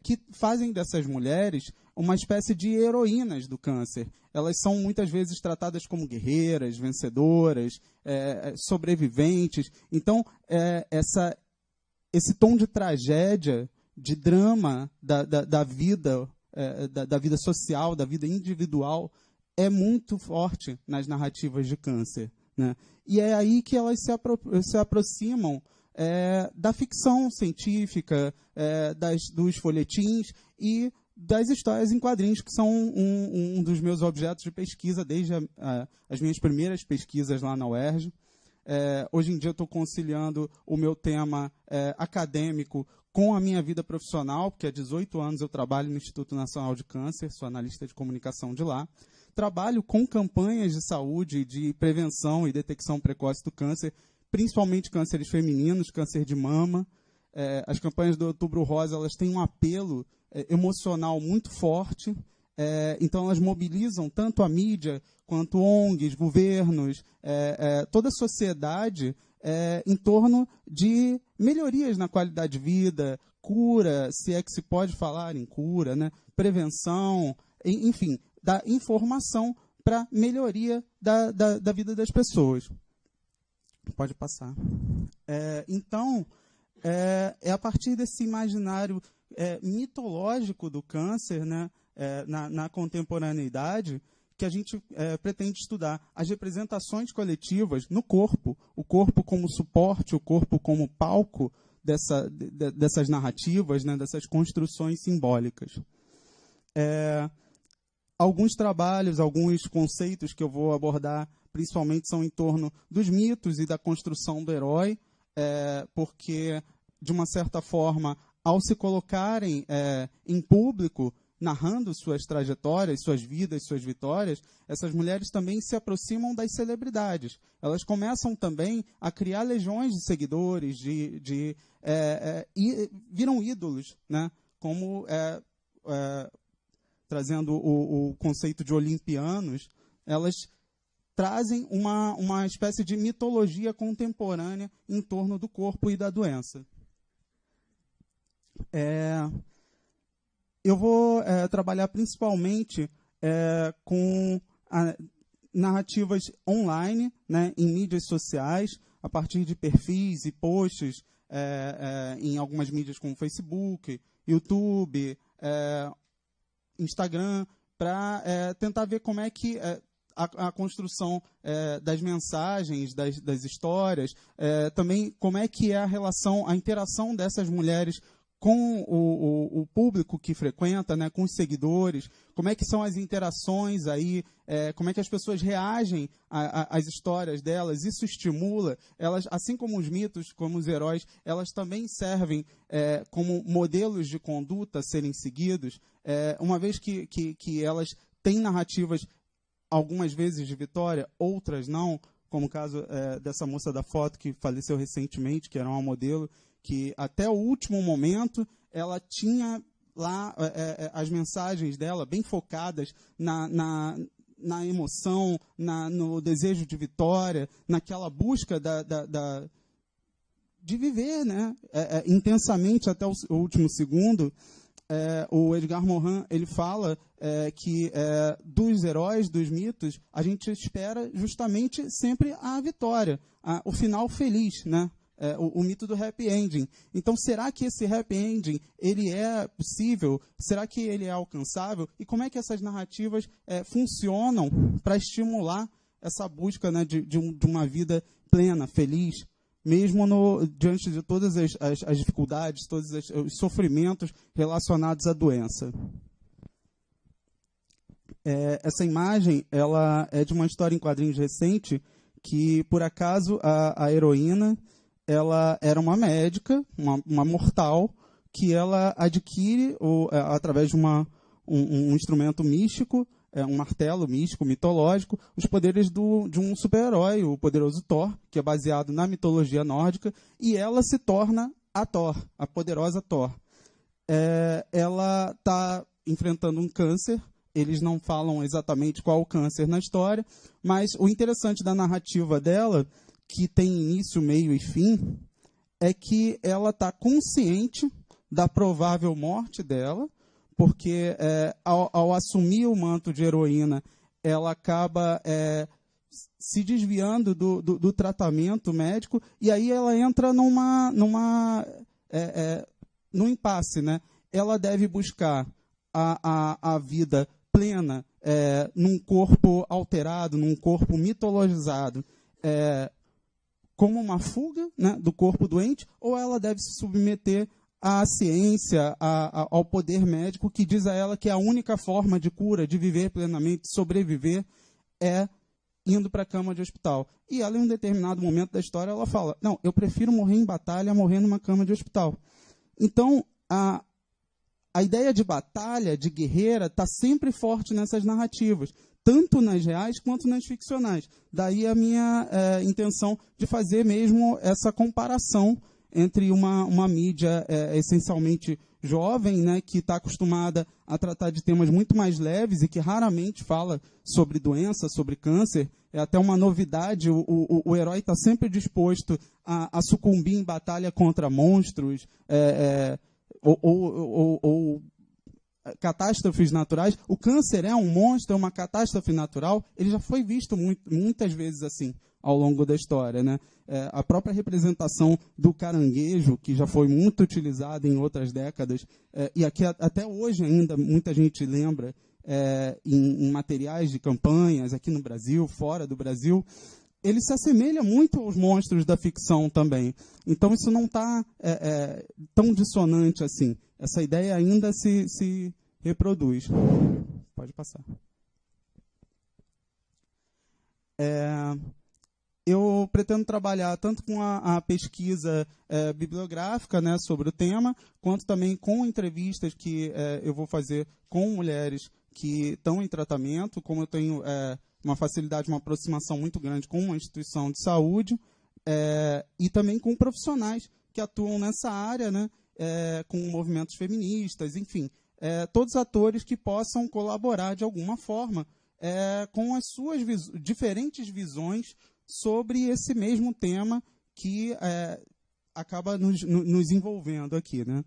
que fazem dessas mulheres uma espécie de heroínas do câncer. Elas são muitas vezes tratadas como guerreiras, vencedoras, sobreviventes. Então, esse tom de tragédia, de drama da vida, da vida social, da vida individual, é muito forte nas narrativas de câncer, né? E é aí que elas se aproximam da ficção científica, dos folhetins e das histórias em quadrinhos, que são um dos meus objetos de pesquisa desde as minhas primeiras pesquisas lá na UERJ. Hoje em dia eu estou conciliando o meu tema acadêmico com a minha vida profissional, porque há 18 anos eu trabalho no Instituto Nacional de Câncer, sou analista de comunicação de lá. Trabalho com campanhas de saúde, de prevenção e detecção precoce do câncer, principalmente cânceres femininos, câncer de mama. As campanhas do Outubro Rosa, elas têm um apelo emocional muito forte, então elas mobilizam tanto a mídia quanto ONGs, governos, toda a sociedade em torno de melhorias na qualidade de vida, cura, se é que se pode falar em cura, né? Prevenção, enfim, da informação para melhoria da vida das pessoas. Pode passar. Então, é a partir desse imaginário mitológico do câncer, né, na contemporaneidade, que a gente pretende estudar as representações coletivas no corpo, o corpo como suporte, o corpo como palco dessas narrativas, né, dessas construções simbólicas. Alguns trabalhos, alguns conceitos que eu vou abordar, principalmente são em torno dos mitos e da construção do herói, porque, de uma certa forma, ao se colocarem em público, narrando suas trajetórias, suas vidas, suas vitórias, essas mulheres também se aproximam das celebridades. Elas começam também a criar legiões de seguidores, e viram ídolos, né? Como, trazendo o conceito de olimpianos, elas trazem uma espécie de mitologia contemporânea em torno do corpo e da doença. Eu vou trabalhar principalmente com narrativas online, né, em mídias sociais, a partir de perfis e posts em algumas mídias como Facebook, YouTube, Instagram, para tentar ver como é que a construção das mensagens, das histórias, também como é que é a relação, a interação dessas mulheres com o público que frequenta, né, com os seguidores, como é que são as interações aí, como é que as pessoas reagem às histórias delas, isso estimula, elas, assim como os mitos, como os heróis, elas também servem como modelos de conduta a serem seguidos, uma vez que elas têm narrativas, algumas vezes de vitória, outras não, como o caso dessa moça da foto que faleceu recentemente, que era uma modelo, que até o último momento ela tinha lá as mensagens dela bem focadas na emoção, no desejo de vitória, naquela busca de viver, né, intensamente até o último segundo. O Edgar Morin, ele fala que dos heróis, dos mitos, a gente espera justamente sempre a vitória, o final feliz, né? O mito do happy ending. Então, será que esse happy ending ele é possível? Será que ele é alcançável? E como é que essas narrativas funcionam para estimular essa busca, né, de uma vida plena, feliz, mesmo diante de todas as dificuldades, todos os sofrimentos relacionados à doença? Essa imagem ela é de uma história em quadrinhos recente que, por acaso, a heroína ela era uma médica, uma mortal, que ela adquire, através de um instrumento místico, um martelo místico, mitológico, os poderes de um super-herói, o poderoso Thor, que é baseado na mitologia nórdica, e ela se torna a Thor, a poderosa Thor. Ela está enfrentando um câncer, eles não falam exatamente qual o câncer na história, mas o interessante da narrativa dela, que tem início, meio e fim, é que ela está consciente da provável morte dela, porque ao assumir o manto de heroína, ela acaba se desviando do tratamento médico, e aí ela entra num impasse, né? Ela deve buscar a vida plena num corpo alterado, num corpo mitologizado, como uma fuga, né, do corpo doente, ou ela deve se submeter à ciência, ao poder médico, que diz a ela que a única forma de cura, de viver plenamente, sobreviver, é indo para a cama de hospital. E ela, em um determinado momento da história, ela fala, não, eu prefiro morrer em batalha a morrer numa cama de hospital. Então, a ideia de batalha, de guerreira, está sempre forte nessas narrativas, tanto nas reais quanto nas ficcionais. Daí a minha intenção de fazer mesmo essa comparação entre uma mídia essencialmente jovem, né, que está acostumada a tratar de temas muito mais leves e que raramente fala sobre doença, sobre câncer. É até uma novidade, o herói está sempre disposto a sucumbir em batalha contra monstros, ou catástrofes naturais. O câncer é um monstro, é uma catástrofe natural. Ele já foi visto muitas vezes assim ao longo da história, né? A própria representação do caranguejo, que já foi muito utilizada em outras décadas, e aqui até hoje ainda muita gente lembra em materiais de campanhas aqui no Brasil, fora do Brasil, ele se assemelha muito aos monstros da ficção também. Então isso não está tão dissonante assim. Essa ideia ainda se reproduz. Pode passar. Eu pretendo trabalhar tanto com a pesquisa bibliográfica, né, sobre o tema, quanto também com entrevistas que eu vou fazer com mulheres que estão em tratamento, como eu tenho uma facilidade, uma aproximação muito grande com uma instituição de saúde, e também com profissionais que atuam nessa área, né, com movimentos feministas, enfim, todos atores que possam colaborar de alguma forma com as suas diferentes visões sobre esse mesmo tema que acaba nos envolvendo aqui, né?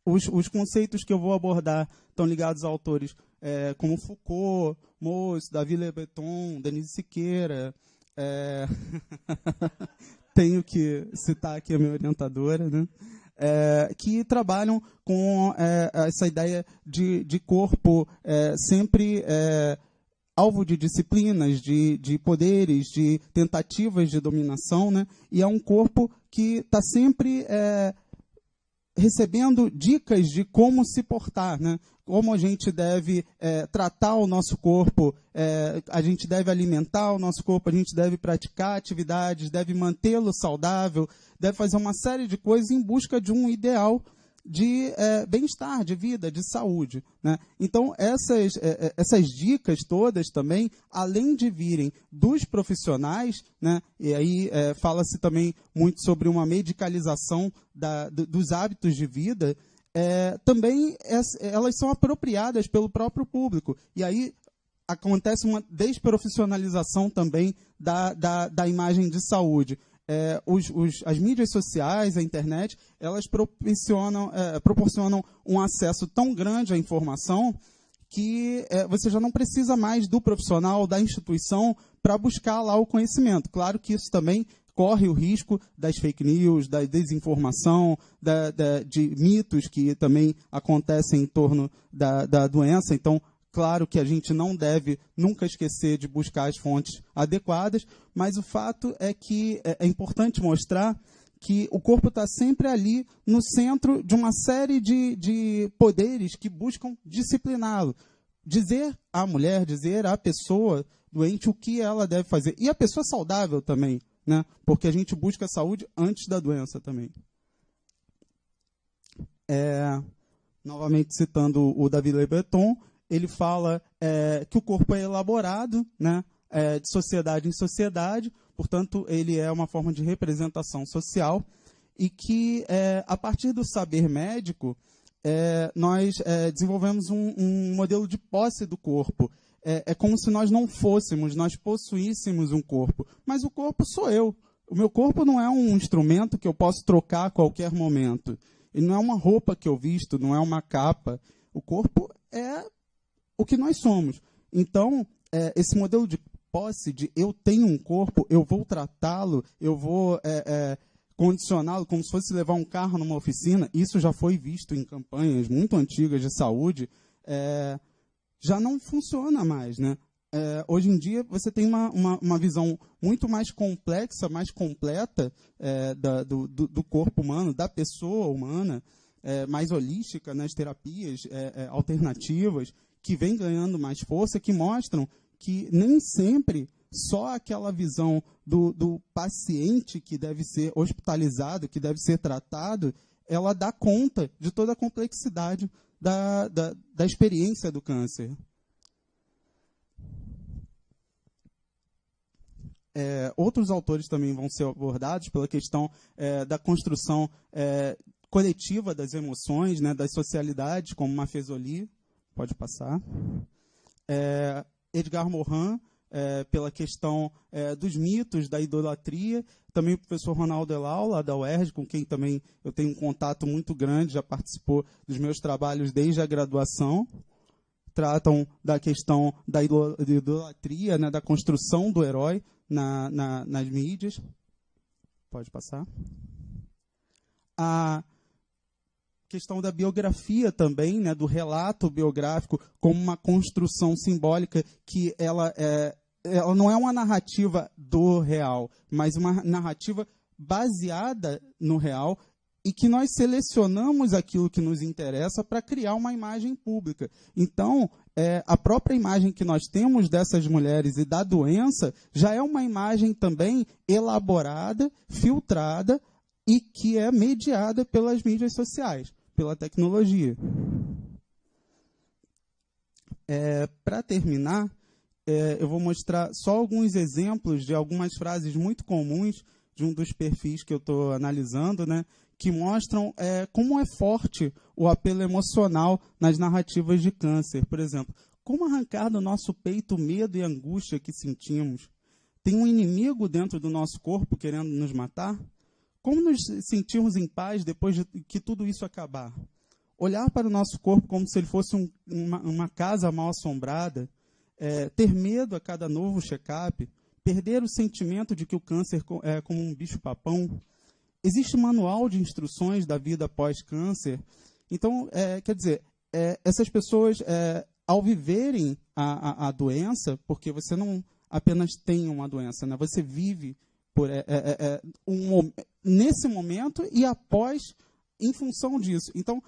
Os conceitos que eu vou abordar estão ligados a autores como Foucault, Mauss, Davi Le Breton, Denise Siqueira. Tenho que citar aqui a minha orientadora, né? Que trabalham com essa ideia de corpo sempre alvo de disciplinas, de poderes, de tentativas de dominação, né? E é um corpo que está sempre recebendo dicas de como se portar, né? Como a gente deve tratar o nosso corpo, a gente deve alimentar o nosso corpo, a gente deve praticar atividades, deve mantê-lo saudável, deve fazer uma série de coisas em busca de um ideal de bem-estar, de vida, de saúde, né? Então, essas dicas todas também, além de virem dos profissionais, né? E aí fala-se também muito sobre uma medicalização dos hábitos de vida, também elas são apropriadas pelo próprio público. E aí acontece uma desprofissionalização também da imagem de saúde. As mídias sociais, a internet, elas proporcionam um acesso tão grande à informação que você já não precisa mais do profissional, da instituição, para buscar lá o conhecimento. Claro que isso também corre o risco das fake news, da desinformação, de mitos que também acontecem em torno da doença. Então, claro que a gente não deve nunca esquecer de buscar as fontes adequadas, mas o fato é que é importante mostrar que o corpo está sempre ali no centro de uma série de poderes que buscam discipliná-lo. Dizer à mulher, dizer à pessoa doente o que ela deve fazer. E a pessoa saudável também, né? Porque a gente busca a saúde antes da doença também. Novamente citando o Davi Le Breton, ele fala que o corpo é elaborado, né, de sociedade em sociedade, portanto, ele é uma forma de representação social, e que, a partir do saber médico, nós desenvolvemos um modelo de posse do corpo. É como se nós não fôssemos, nós possuíssemos um corpo, mas o corpo sou eu. O meu corpo não é um instrumento que eu posso trocar a qualquer momento. Ele não é uma roupa que eu visto, não é uma capa. O corpo é o que nós somos. Então, esse modelo de posse, de eu tenho um corpo, eu vou tratá-lo, eu vou condicioná-lo como se fosse levar um carro numa oficina, isso já foi visto em campanhas muito antigas de saúde, já não funciona mais, né? Hoje em dia, você tem uma visão muito mais complexa, mais completa do corpo humano, da pessoa humana, mais holística, nas terapias alternativas, que vem ganhando mais força, que mostram que nem sempre só aquela visão do paciente que deve ser hospitalizado, que deve ser tratado, ela dá conta de toda a complexidade da experiência do câncer. Outros autores também vão ser abordados pela questão da construção coletiva das emoções, né, das socialidades, como Maffezoli. Pode passar. Edgar Morin, pela questão dos mitos, da idolatria. Também o professor Ronaldo Elau, lá da UERJ, com quem também eu tenho um contato muito grande, já participou dos meus trabalhos desde a graduação. Tratam da questão da idolatria, né, da construção do herói nas mídias. Pode passar. A questão da biografia também, né, do relato biográfico como uma construção simbólica, que ela não é uma narrativa do real, mas uma narrativa baseada no real, e que nós selecionamos aquilo que nos interessa para criar uma imagem pública. Então, a própria imagem que nós temos dessas mulheres e da doença já é uma imagem também elaborada, filtrada, e que é mediada pelas mídias sociais, pela tecnologia. Para terminar, eu vou mostrar só alguns exemplos de algumas frases muito comuns de um dos perfis que eu estou analisando, né, que mostram como é forte o apelo emocional nas narrativas de câncer. Por exemplo, como arrancar do nosso peito o medo e a angústia que sentimos? Tem um inimigo dentro do nosso corpo querendo nos matar? Como nos sentirmos em paz depois de que tudo isso acabar? Olhar para o nosso corpo como se ele fosse uma casa mal assombrada, ter medo a cada novo check-up, perder o sentimento de que o câncer é como um bicho-papão. Existe um manual de instruções da vida pós-câncer. Então, quer dizer, essas pessoas, ao viverem a doença, porque você não apenas tem uma doença, né? Você vive nesse momento e após, em função disso. Então,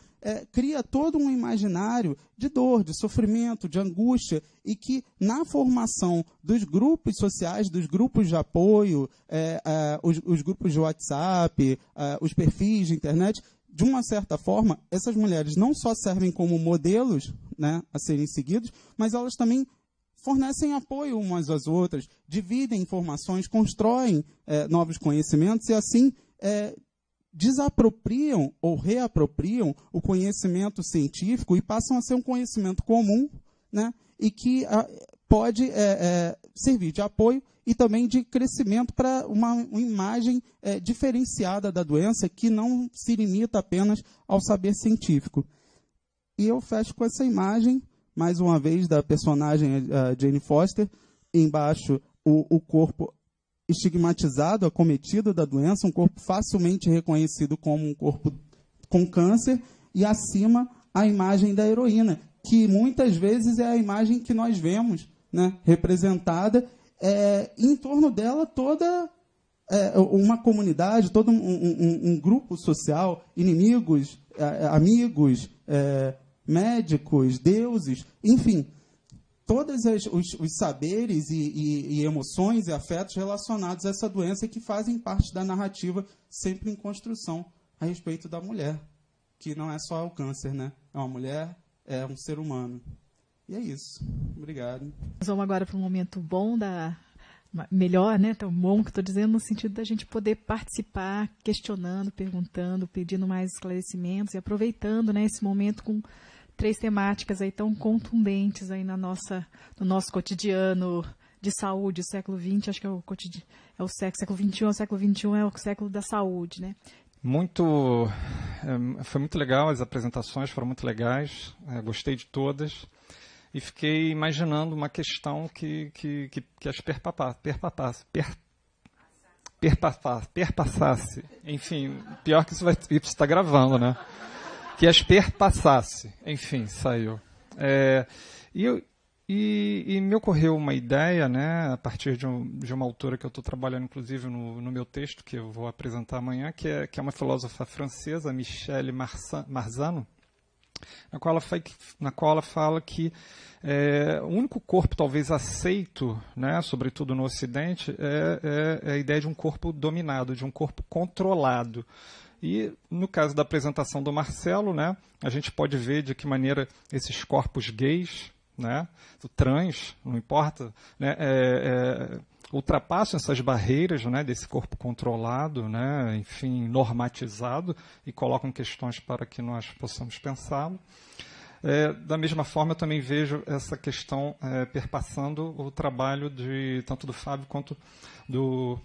cria todo um imaginário de dor, de sofrimento, de angústia, e que na formação dos grupos sociais, dos grupos de apoio, os grupos de WhatsApp, os perfis de internet, de uma certa forma, essas mulheres não só servem como modelos, né, a serem seguidos, mas elas também fornecem apoio umas às outras, dividem informações, constroem novos conhecimentos e assim desapropriam ou reapropriam o conhecimento científico e passam a ser um conhecimento comum, né, e que pode servir de apoio e também de crescimento para uma imagem diferenciada da doença, que não se limita apenas ao saber científico. E eu fecho com essa imagem, mais uma vez, da personagem Jane Foster, embaixo o corpo estigmatizado, acometido da doença, um corpo facilmente reconhecido como um corpo com câncer, e acima a imagem da heroína, que muitas vezes é a imagem que nós vemos, né, representada, em torno dela toda uma comunidade, todo um grupo social, inimigos, amigos, médicos, deuses, enfim, todos os saberes e emoções e afetos relacionados a essa doença que fazem parte da narrativa sempre em construção a respeito da mulher, que não é só o câncer, né? É uma mulher, é um ser humano. E é isso. Obrigado. Nós vamos agora para um momento bom melhor, né? Tão bom que estou dizendo no sentido da gente poder participar, questionando, perguntando, pedindo mais esclarecimentos e aproveitando, né, esse momento com 3 temáticas aí tão contundentes aí no nosso cotidiano de saúde, o século XX, acho que é o século XXI, o século XXI é o século da saúde, né? Foi muito legal, as apresentações foram muito legais, gostei de todas, e fiquei imaginando uma questão que as perpassasse, enfim, pior que isso está gravando, né? Que as perpassasse, enfim, saiu. E E me ocorreu uma ideia, né, a partir de uma autora que eu estou trabalhando, inclusive, no meu texto, que eu vou apresentar amanhã, que é uma filósofa francesa, Michelle Marzano, na qual ela fala que o único corpo talvez aceito, né, sobretudo no Ocidente, é a ideia de um corpo dominado, de um corpo controlado. E no caso da apresentação do Marcelo, né, a gente pode ver de que maneira esses corpos gays, né, trans, não importa, né, ultrapassam essas barreiras, né, desse corpo controlado, né, enfim, normatizado, e colocam questões para que nós possamos pensá-lo. Da mesma forma, eu também vejo essa questão perpassando o trabalho tanto do Fábio quanto do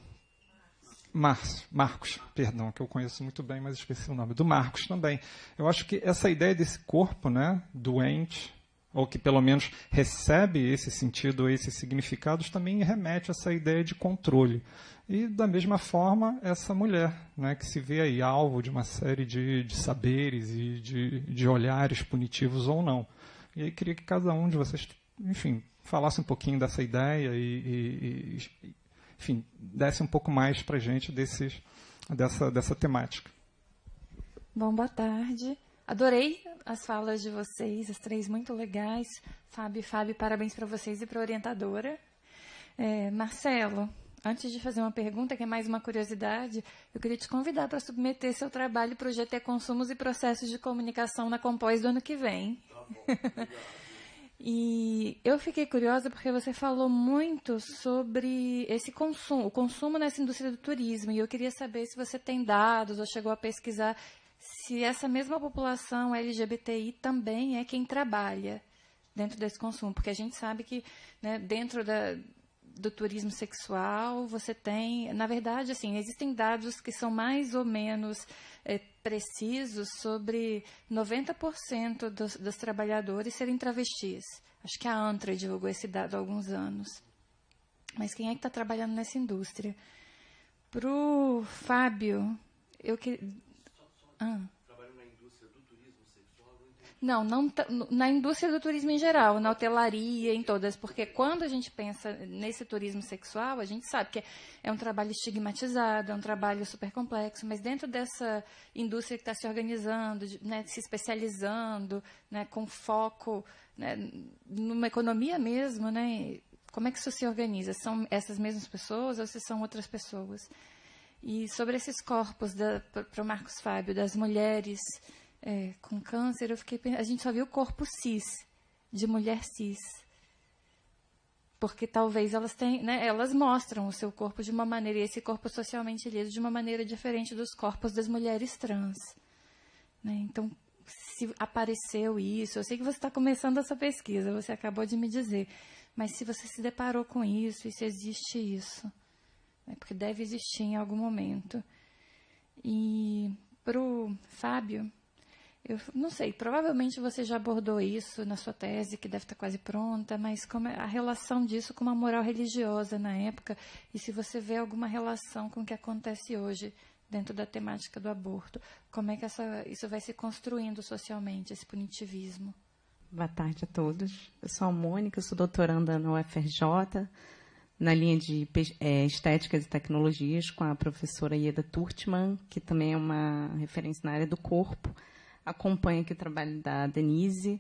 Marcos, perdão, que eu conheço muito bem, mas esqueci o nome, do Marcos também. Eu acho que essa ideia desse corpo, né, doente, ou que pelo menos recebe esse sentido, esses significados, também remete a essa ideia de controle. E, da mesma forma, essa mulher, né, que se vê aí alvo de uma série de saberes e de olhares punitivos ou não. E aí queria que cada um de vocês, enfim, falasse um pouquinho dessa ideia e enfim, desse um pouco mais para a gente dessa temática. Bom, boa tarde. Adorei as falas de vocês, as três muito legais. Fábio, parabéns para vocês e para a orientadora. Marcelo, antes de fazer uma pergunta, que é mais uma curiosidade, eu queria te convidar para submeter seu trabalho para o GT Consumos e Processos de Comunicação na Compós do ano que vem. Tá bom, e eu fiquei curiosa porque você falou muito sobre esse consumo, o consumo nessa indústria do turismo, e eu queria saber se você tem dados ou chegou a pesquisar se essa mesma população LGBTI também é quem trabalha dentro desse consumo, porque a gente sabe que, né, dentro do turismo sexual você tem, na verdade, assim, existem dados que são mais ou menos precisos sobre 90% dos trabalhadores serem travestis. Acho que a ANTRA divulgou esse dado há alguns anos. Mas quem é que está trabalhando nessa indústria? Para o Fábio, eu queria... Trabalho na indústria do turismo sexual? Não, na indústria do turismo em geral, na hotelaria, em todas, porque quando a gente pensa nesse turismo sexual, a gente sabe que é um trabalho estigmatizado, é um trabalho super complexo, mas dentro dessa indústria que está se organizando, né, se especializando, né, com foco, né, numa economia mesmo, né, como é que isso se organiza? São essas mesmas pessoas ou se são outras pessoas? E sobre esses corpos, para o Marcos Fábio, das mulheres com câncer, a gente só viu o corpo cis, de mulher cis. Porque talvez elas tenham, né, elas mostram o seu corpo de uma maneira, e esse corpo socialmente liso, de uma maneira diferente dos corpos das mulheres trans. Né? Então, se apareceu isso, eu sei que você está começando essa pesquisa, você acabou de me dizer, mas se você se deparou com isso, e se existe isso, porque deve existir em algum momento. E para o Fábio, eu não sei, provavelmente você já abordou isso na sua tese, que deve estar quase pronta, mas como a relação disso com uma moral religiosa na época, e se você vê alguma relação com o que acontece hoje dentro da temática do aborto, como é que isso vai se construindo socialmente, esse punitivismo? Boa tarde a todos. Eu sou a Mônica, eu sou doutoranda na UFRJ, na linha de Estéticas e Tecnologias, com a professora Ieda Turtman, que também é uma referência na área do corpo. Acompanho aqui o trabalho da Denise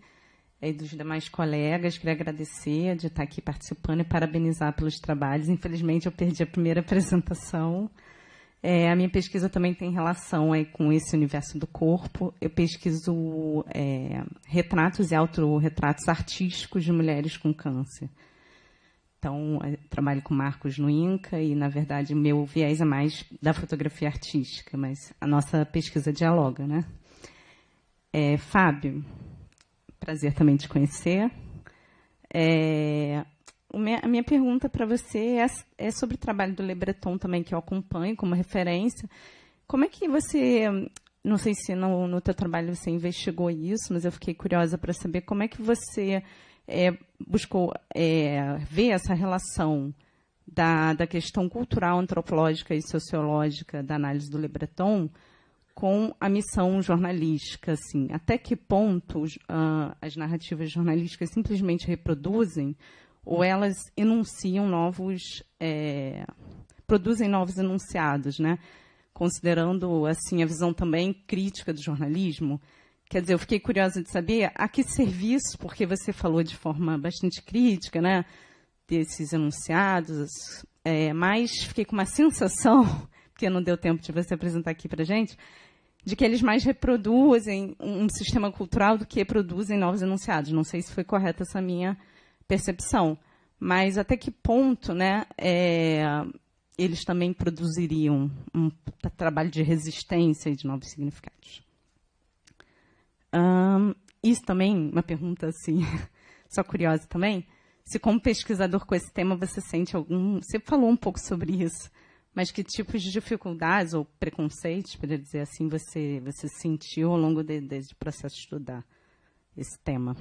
e dos demais colegas. Queria agradecer de estar aqui participando e parabenizar pelos trabalhos. Infelizmente, eu perdi a primeira apresentação. A minha pesquisa também tem relação com esse universo do corpo. Eu pesquiso retratos e autorretratos artísticos de mulheres com câncer. Então, trabalho com Marcos no INCA e, na verdade, meu viés é mais da fotografia artística, mas a nossa pesquisa dialoga, né? Fábio, prazer também te conhecer. A minha pergunta para você é sobre o trabalho do Le Breton também, que eu acompanho como referência. Como é que você, não sei se no teu trabalho você investigou isso, mas eu fiquei curiosa para saber como é que você buscou ver essa relação da questão cultural, antropológica e sociológica da análise do Le Breton com a missão jornalística, assim, até que ponto as narrativas jornalísticas simplesmente reproduzem ou elas enunciam produzem novos enunciados, né? Considerando assim a visão também crítica do jornalismo. Quer dizer, eu fiquei curiosa de saber a que serviço, porque você falou de forma bastante crítica, né, desses enunciados, mas fiquei com uma sensação, porque não deu tempo de você apresentar aqui para a gente, de que eles mais reproduzem um sistema cultural do que produzem novos enunciados. Não sei se foi correta essa minha percepção, mas até que ponto, né, eles também produziriam um trabalho de resistência e de novos significados. Isso também, uma pergunta assim, só curiosa também, se como pesquisador com esse tema você sente você falou um pouco sobre isso, mas que tipos de dificuldades ou preconceitos, para dizer assim, você sentiu ao longo desse processo de estudar esse tema?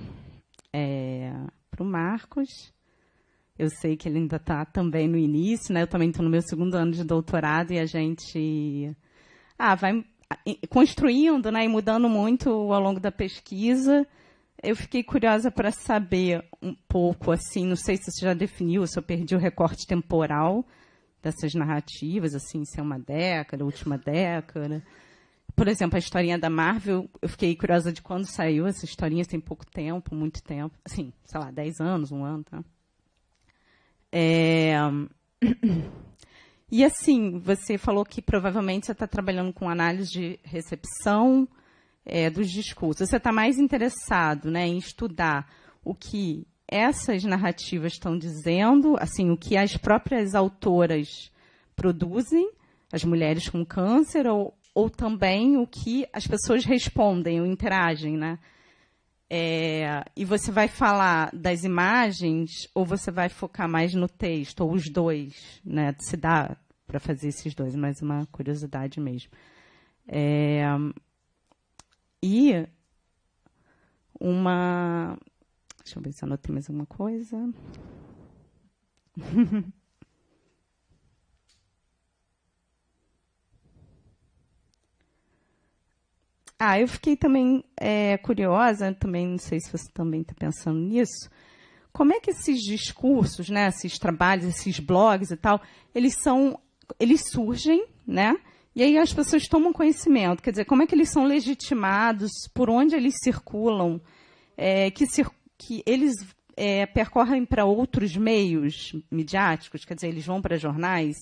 Para o Marcos, eu sei que ele ainda está também no início, né? Eu também estou no meu 2º ano de doutorado e a gente vai construindo, né, e mudando muito ao longo da pesquisa. Eu fiquei curiosa para saber um pouco, assim, não sei se você já definiu, se eu perdi o recorte temporal dessas narrativas, assim, se é uma década, última década. Por exemplo, a historinha da Marvel, eu fiquei curiosa de quando saiu essa historinha, tem pouco tempo, muito tempo, assim, sei lá, 10 anos, 1 ano, tá? E assim, você falou que provavelmente você está trabalhando com análise de recepção dos discursos. Você está mais interessado, né, em estudar o que essas narrativas estão dizendo, assim, o que as próprias autoras produzem, as mulheres com câncer, ou também o que as pessoas respondem ou interagem, né? E você vai falar das imagens ou você vai focar mais no texto, ou os dois, né? Se dá para fazer esses dois, mas uma curiosidade mesmo. Deixa eu ver se eu anotei mais alguma coisa. Eu fiquei também curiosa, também não sei se você também está pensando nisso, como é que esses discursos, né, esses trabalhos, esses blogs e tal, eles surgem, né, e aí as pessoas tomam conhecimento, quer dizer, como é que eles são legitimados, por onde eles circulam, que eles percorrem para outros meios midiáticos, quer dizer, eles vão para jornais,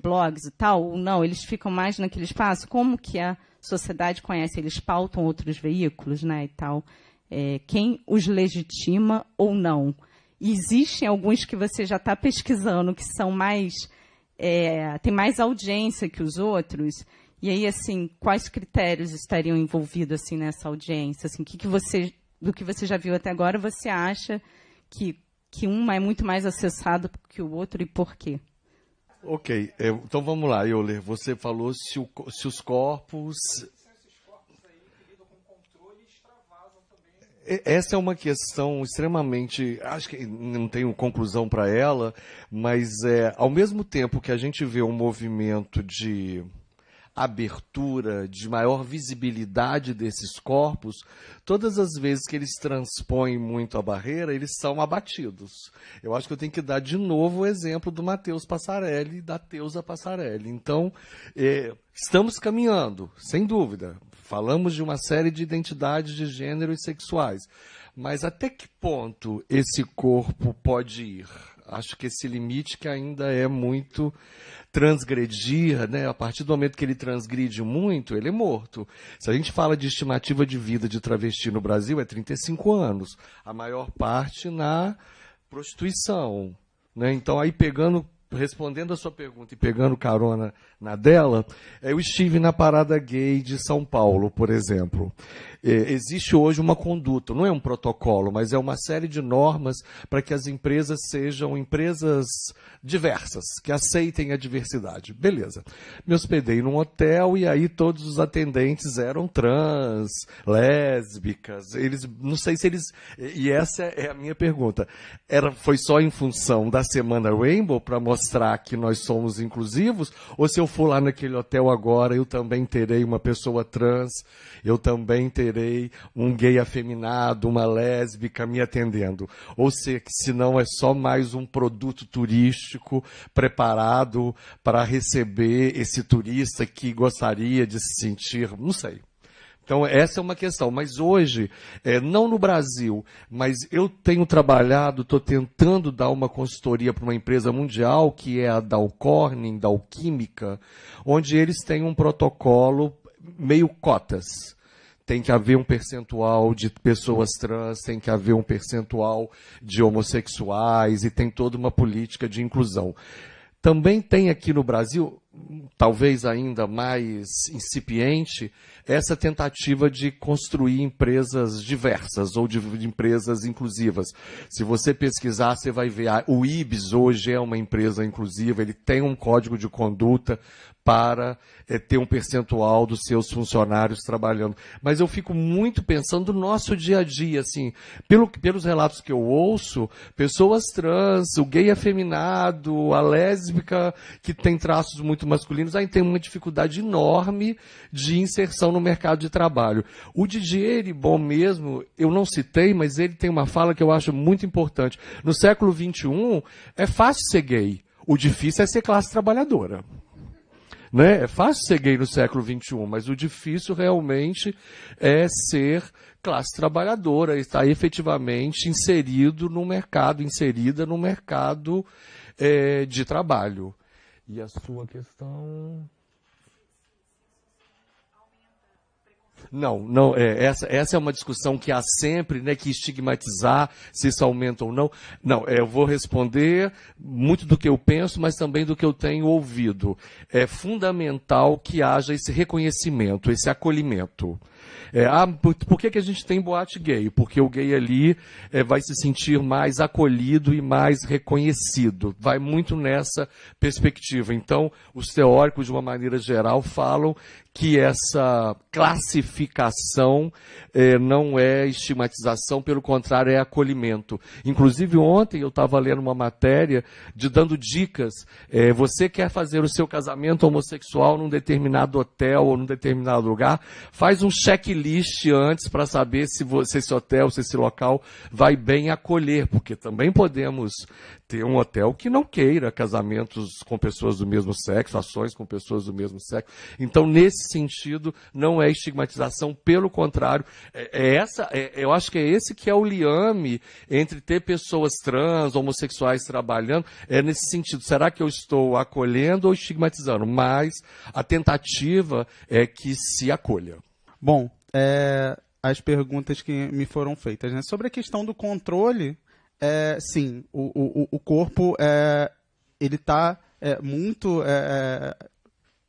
blogs e tal, ou não, eles ficam mais naquele espaço, como que a sociedade conhece, eles pautam outros veículos, né, e tal, quem os legitima ou não. E existem alguns que você já está pesquisando, que são mais, tem mais audiência que os outros, e aí, assim, quais critérios estariam envolvidos, assim, nessa audiência? Assim, do que você já viu até agora, você acha que um é muito mais acessado que o outro e por quê? Ok, então vamos lá, Euler. Você falou se os corpos... Essa é uma questão extremamente... Acho que não tenho conclusão para ela, mas ao mesmo tempo que a gente vê um movimento de abertura, de maior visibilidade desses corpos, todas as vezes que eles transpõem muito a barreira, eles são abatidos. Eu acho que eu tenho que dar de novo o exemplo do Matheus Passarelli e da Teusa Passarelli. Então, estamos caminhando, sem dúvida. Falamos de uma série de identidades de gênero e sexuais. Mas até que ponto esse corpo pode ir? Acho que esse limite que ainda é muito transgredir, né? A partir do momento que ele transgride muito, ele é morto. Se a gente fala de estimativa de vida de travesti no Brasil, é 35 anos. A maior parte na prostituição, né? Então, aí respondendo a sua pergunta e pegando carona na dela, eu estive na Parada Gay de São Paulo, por exemplo. Existe hoje uma conduta, não é um protocolo, mas é uma série de normas para que as empresas sejam empresas diversas, que aceitem a diversidade. Beleza. Me hospedei num hotel e aí todos os atendentes eram trans, lésbicas. Não sei se eles... E essa é a minha pergunta. Foi só em função da Semana Rainbow para mostrar mostrar que nós somos inclusivos, ou se eu for lá naquele hotel agora, eu também terei uma pessoa trans, eu também terei um gay afeminado, uma lésbica me atendendo. Ou seja, se não é só mais um produto turístico preparado para receber esse turista que gostaria de se sentir, não sei. Então, essa é uma questão. Mas hoje, não no Brasil, mas eu tenho trabalhado, estou tentando dar uma consultoria para uma empresa mundial, que é a Dow Corning, Dow Química, onde eles têm um protocolo meio cotas. Tem que haver um percentual de pessoas trans, tem que haver um percentual de homossexuais, e tem toda uma política de inclusão. Também tem aqui no Brasil, talvez ainda mais incipiente, essa tentativa de construir empresas diversas ou de empresas inclusivas. Se você pesquisar, você vai ver, o IBS hoje é uma empresa inclusiva, ele tem um código de conduta para ter um percentual dos seus funcionários trabalhando. Mas eu fico muito pensando no nosso dia a dia, assim, pelos relatos que eu ouço, pessoas trans, o gay afeminado, a lésbica, que tem traços muito masculinos, aí tem uma dificuldade enorme de inserção no mercado de trabalho. O Didier, bom mesmo, eu não citei, mas ele tem uma fala que eu acho muito importante. No século XXI, é fácil ser gay, o difícil é ser classe trabalhadora. Né? É fácil ser gay no século XXI, mas o difícil realmente é ser classe trabalhadora, estar efetivamente inserido no mercado, inserida no mercado de trabalho. E a sua questão... Não, essa é uma discussão que há sempre, né, que estigmatizar se isso aumenta ou não. Não, eu vou responder muito do que eu penso, mas também do que eu tenho ouvido. É fundamental que haja esse reconhecimento, esse acolhimento. Por que a gente tem boate gay? Porque o gay ali vai se sentir mais acolhido e mais reconhecido. Vai muito nessa perspectiva. Então, os teóricos, de uma maneira geral, falam que essa classificação não é estigmatização, pelo contrário, é acolhimento. Inclusive, ontem eu estava lendo uma matéria dando dicas. Você quer fazer o seu casamento homossexual num determinado hotel ou num determinado lugar, faz um checklist antes para saber se esse hotel, se esse local vai bem acolher, porque também podemos ter um hotel que não queira casamentos com pessoas do mesmo sexo, ações com pessoas do mesmo sexo. Então, nesse sentido, não é estigmatização, pelo contrário, eu acho que é esse que é o liame entre ter pessoas trans, homossexuais trabalhando, nesse sentido. Será que eu estou acolhendo ou estigmatizando? Mas a tentativa é que se acolha. Bom, as perguntas que me foram feitas, né? Sobre a questão do controle, sim, o corpo ele está muito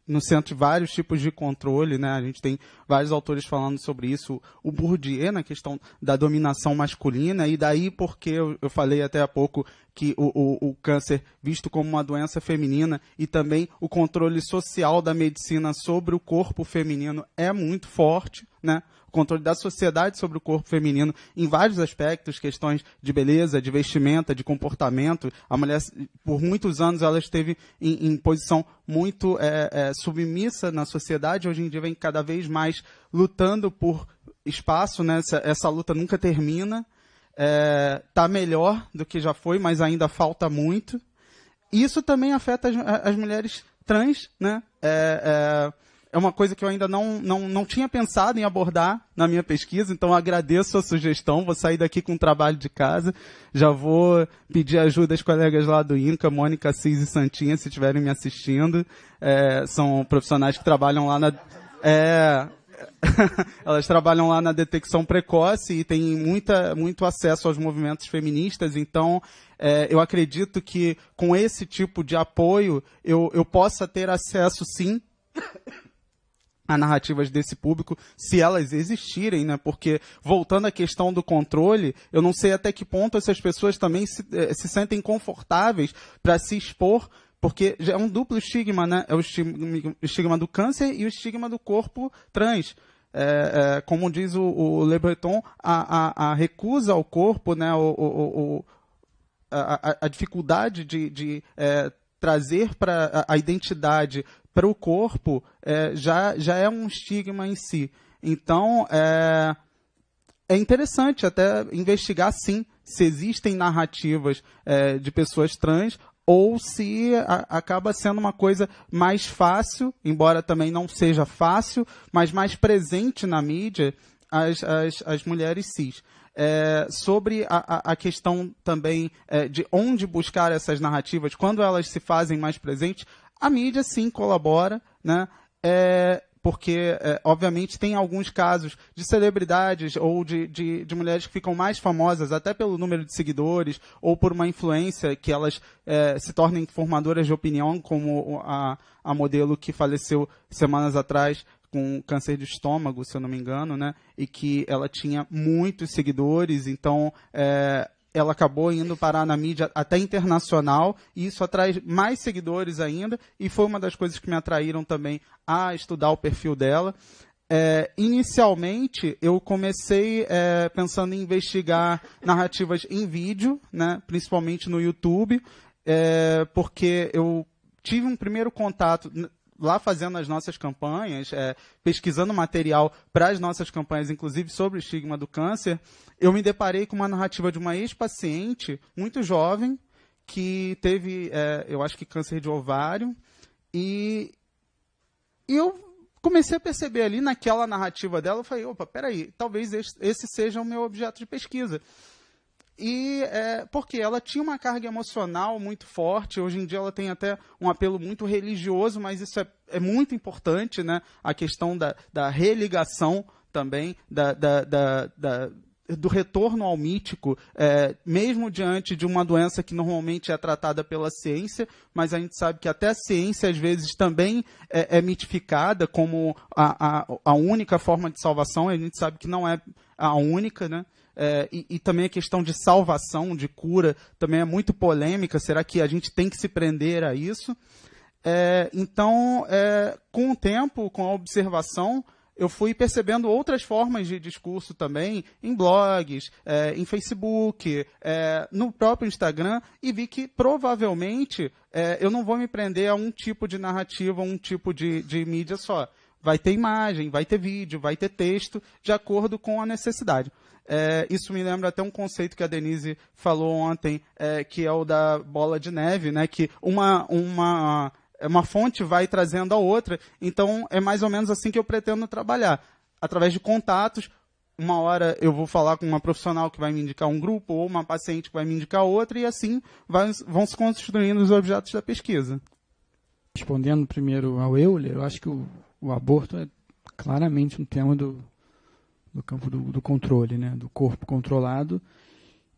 no centro de vários tipos de controle, né? A gente tem vários autores falando sobre isso. O Bourdieu, na questão da dominação masculina, e daí porque eu falei até há pouco que o câncer visto como uma doença feminina, e também o controle social da medicina sobre o corpo feminino é muito forte, né? O controle da sociedade sobre o corpo feminino em vários aspectos, questões de beleza, de vestimenta, de comportamento. A mulher, por muitos anos, ela esteve em posição muito submissa na sociedade. Hoje em dia vem cada vez mais lutando por espaço, né? Essa luta nunca termina. Está melhor do que já foi, mas ainda falta muito. Isso também afeta as mulheres trans, né? É uma coisa que eu ainda não tinha pensado em abordar na minha pesquisa, então agradeço a sugestão, vou sair daqui com um trabalho de casa, já vou pedir ajuda às colegas lá do INCA, Mônica, Assis e Santinha, se estiverem me assistindo, são profissionais que trabalham lá na... elas trabalham lá na detecção precoce e têm muito acesso aos movimentos feministas, então eu acredito que com esse tipo de apoio eu possa ter acesso, sim, a narrativas desse público, se elas existirem, né? Porque, voltando à questão do controle, eu não sei até que ponto essas pessoas também se sentem confortáveis para se expor, porque já é um duplo estigma, né? É o estigma do câncer e o estigma do corpo trans. Como diz o Le Breton, a recusa ao corpo, né? A dificuldade de trazer para a identidade para o corpo já é um estigma em si. Então, é interessante até investigar, sim, se existem narrativas de pessoas trans ou se acaba sendo uma coisa mais fácil, embora também não seja fácil, mas mais presente na mídia, as mulheres cis. Sobre a questão também de onde buscar essas narrativas, quando elas se fazem mais presentes, a mídia sim colabora, né? Porque, obviamente, tem alguns casos de celebridades ou de mulheres que ficam mais famosas, até pelo número de seguidores, ou por uma influência que elas se tornem formadoras de opinião, como a modelo que faleceu semanas atrás com câncer de estômago, se eu não me engano, né? E que ela tinha muitos seguidores, então ela acabou indo parar na mídia até internacional, e isso atrai mais seguidores ainda, e foi uma das coisas que me atraíram também a estudar o perfil dela. Inicialmente, eu comecei pensando em investigar narrativas em vídeo, né, principalmente no YouTube, porque eu tive um primeiro contato lá fazendo as nossas campanhas, pesquisando material para as nossas campanhas, inclusive sobre o estigma do câncer. Eu me deparei com uma narrativa de uma ex-paciente muito jovem que teve, eu acho que câncer de ovário, e eu comecei a perceber ali naquela narrativa dela, eu falei, opa, peraí, talvez esse seja o meu objeto de pesquisa. E porque ela tinha uma carga emocional muito forte, hoje em dia ela tem até um apelo muito religioso, mas isso é muito importante, né? A questão da religação também, do retorno ao mítico, mesmo diante de uma doença que normalmente é tratada pela ciência, mas a gente sabe que até a ciência às vezes também é mitificada como a única forma de salvação, a gente sabe que não é a única, né? E também a questão de salvação, de cura, também é muito polêmica. Será que a gente tem que se prender a isso? Então, com o tempo, com a observação, eu fui percebendo outras formas de discurso também, em blogs, em Facebook, no próprio Instagram, e vi que provavelmente eu não vou me prender a um tipo de narrativa, um tipo de mídia só. Vai ter imagem, vai ter vídeo, vai ter texto, de acordo com a necessidade. Isso me lembra até um conceito que a Denise falou ontem, que é o da bola de neve, né? Que uma fonte vai trazendo a outra. Então, é mais ou menos assim que eu pretendo trabalhar. Através de contatos, uma hora eu vou falar com uma profissional que vai me indicar um grupo, ou uma paciente que vai me indicar outra, e assim vão se construindo os objetos da pesquisa. Respondendo primeiro ao Euler, eu acho que o aborto é claramente um tema do campo do controle, né, do corpo controlado.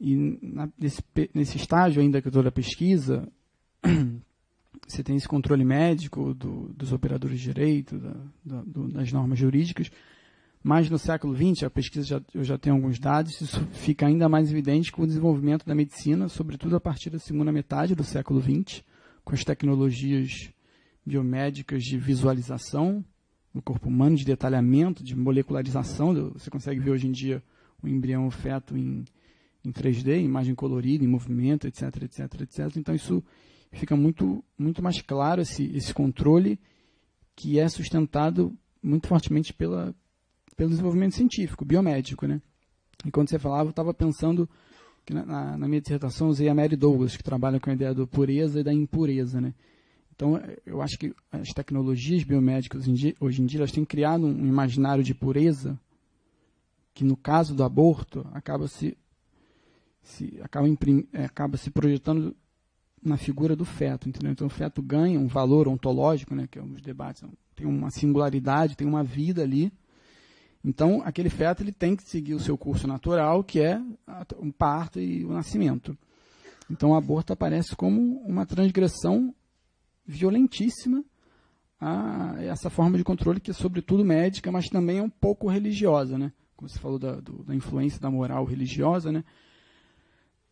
E nesse estágio ainda que eu estou da pesquisa, você tem esse controle médico dos operadores de direito, das normas jurídicas, mas no século XX, a pesquisa eu já tenho alguns dados, isso fica ainda mais evidente com o desenvolvimento da medicina, sobretudo a partir da segunda metade do século XX, com as tecnologias biomédicas de visualização do corpo humano, de detalhamento, de molecularização. Você consegue ver hoje em dia o embrião, o feto em 3D, imagem colorida, em movimento, etc, etc, etc. Então isso fica muito, muito mais claro, esse controle que é sustentado muito fortemente pelo desenvolvimento científico, biomédico, né? E quando você falava, eu estava pensando que na minha dissertação usei a Mary Douglas, que trabalha com a ideia da pureza e da impureza, né? Então, eu acho que as tecnologias biomédicas hoje em dia elas têm criado um imaginário de pureza que, no caso do aborto, acaba se projetando na figura do feto, entendeu? Então, o feto ganha um valor ontológico, né, que é um dos debates, tem uma singularidade, tem uma vida ali. Então, aquele feto ele tem que seguir o seu curso natural, que é um parto e o nascimento. Então, o aborto aparece como uma transgressão violentíssima a essa forma de controle que é sobretudo médica, mas também é um pouco religiosa, né? Como você falou da influência da moral religiosa, né?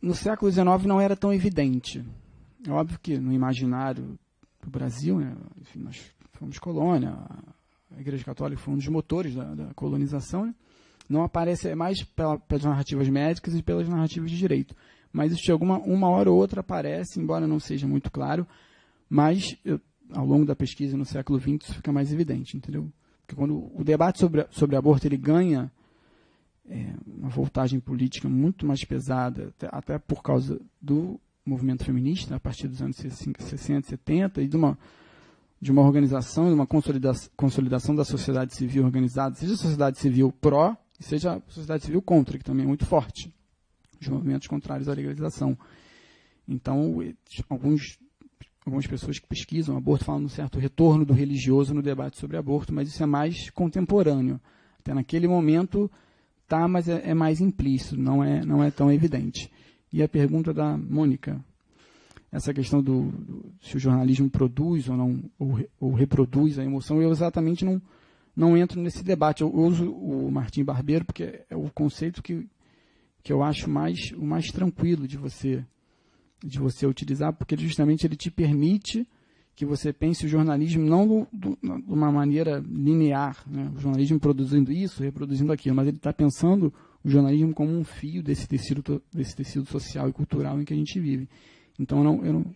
No século XIX não era tão evidente. É óbvio que no imaginário do Brasil, né, enfim, nós fomos colônia, a Igreja Católica foi um dos motores da colonização, né? Não aparece mais pelas narrativas médicas e pelas narrativas de direito. Mas isso de uma hora ou outra aparece, embora não seja muito claro. Mas, ao longo da pesquisa no século XX, isso fica mais evidente, entendeu? Porque quando o debate sobre aborto ele ganha uma voltagem política muito mais pesada, até por causa do movimento feminista, a partir dos anos 60, 70, e de uma organização, de uma consolidação da sociedade civil organizada, seja a sociedade civil pró, seja a sociedade civil contra, que também é muito forte, os movimentos contrários à legalização. Então, algumas pessoas que pesquisam aborto falam de um certo retorno do religioso no debate sobre aborto, mas isso é mais contemporâneo. Até naquele momento, mas é mais implícito, não é tão evidente. E a pergunta da Mônica, essa questão se o jornalismo produz ou não, ou reproduz a emoção, eu exatamente não entro nesse debate. Eu uso o Martim Barbeiro porque é o conceito que eu acho o mais tranquilo de você utilizar, porque justamente ele te permite que você pense o jornalismo não de uma maneira linear, né? O jornalismo produzindo isso, reproduzindo aquilo, mas ele está pensando o jornalismo como um fio desse tecido social e cultural em que a gente vive. Então, eu não...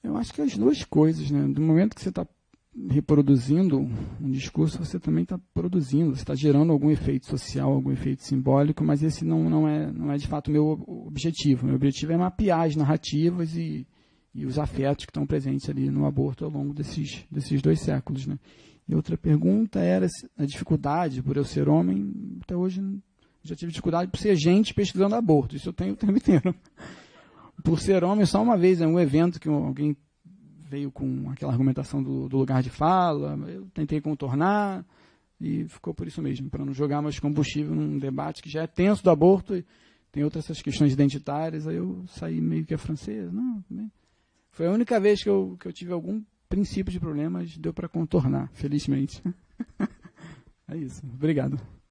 Eu acho que as duas coisas, né? Do momento que você está reproduzindo um discurso, você também está produzindo, você está gerando algum efeito social, algum efeito simbólico, mas esse não é de fato o meu objetivo. Meu objetivo é mapear as narrativas e os afetos que estão presentes ali no aborto ao longo desses 2 séculos, né? E outra pergunta era a dificuldade por eu ser homem. Até hoje já tive dificuldade por ser gente pesquisando aborto, isso eu tenho o tempo inteiro. Por ser homem, só uma vez, em um evento que alguém veio com aquela argumentação do lugar de fala, eu tentei contornar e ficou por isso mesmo, para não jogar mais combustível num debate que já é tenso do aborto e tem outras essas questões identitárias, aí eu saí meio que a francesa. Não, foi a única vez que eu tive algum princípio de problemas, deu para contornar, felizmente. É isso, obrigado.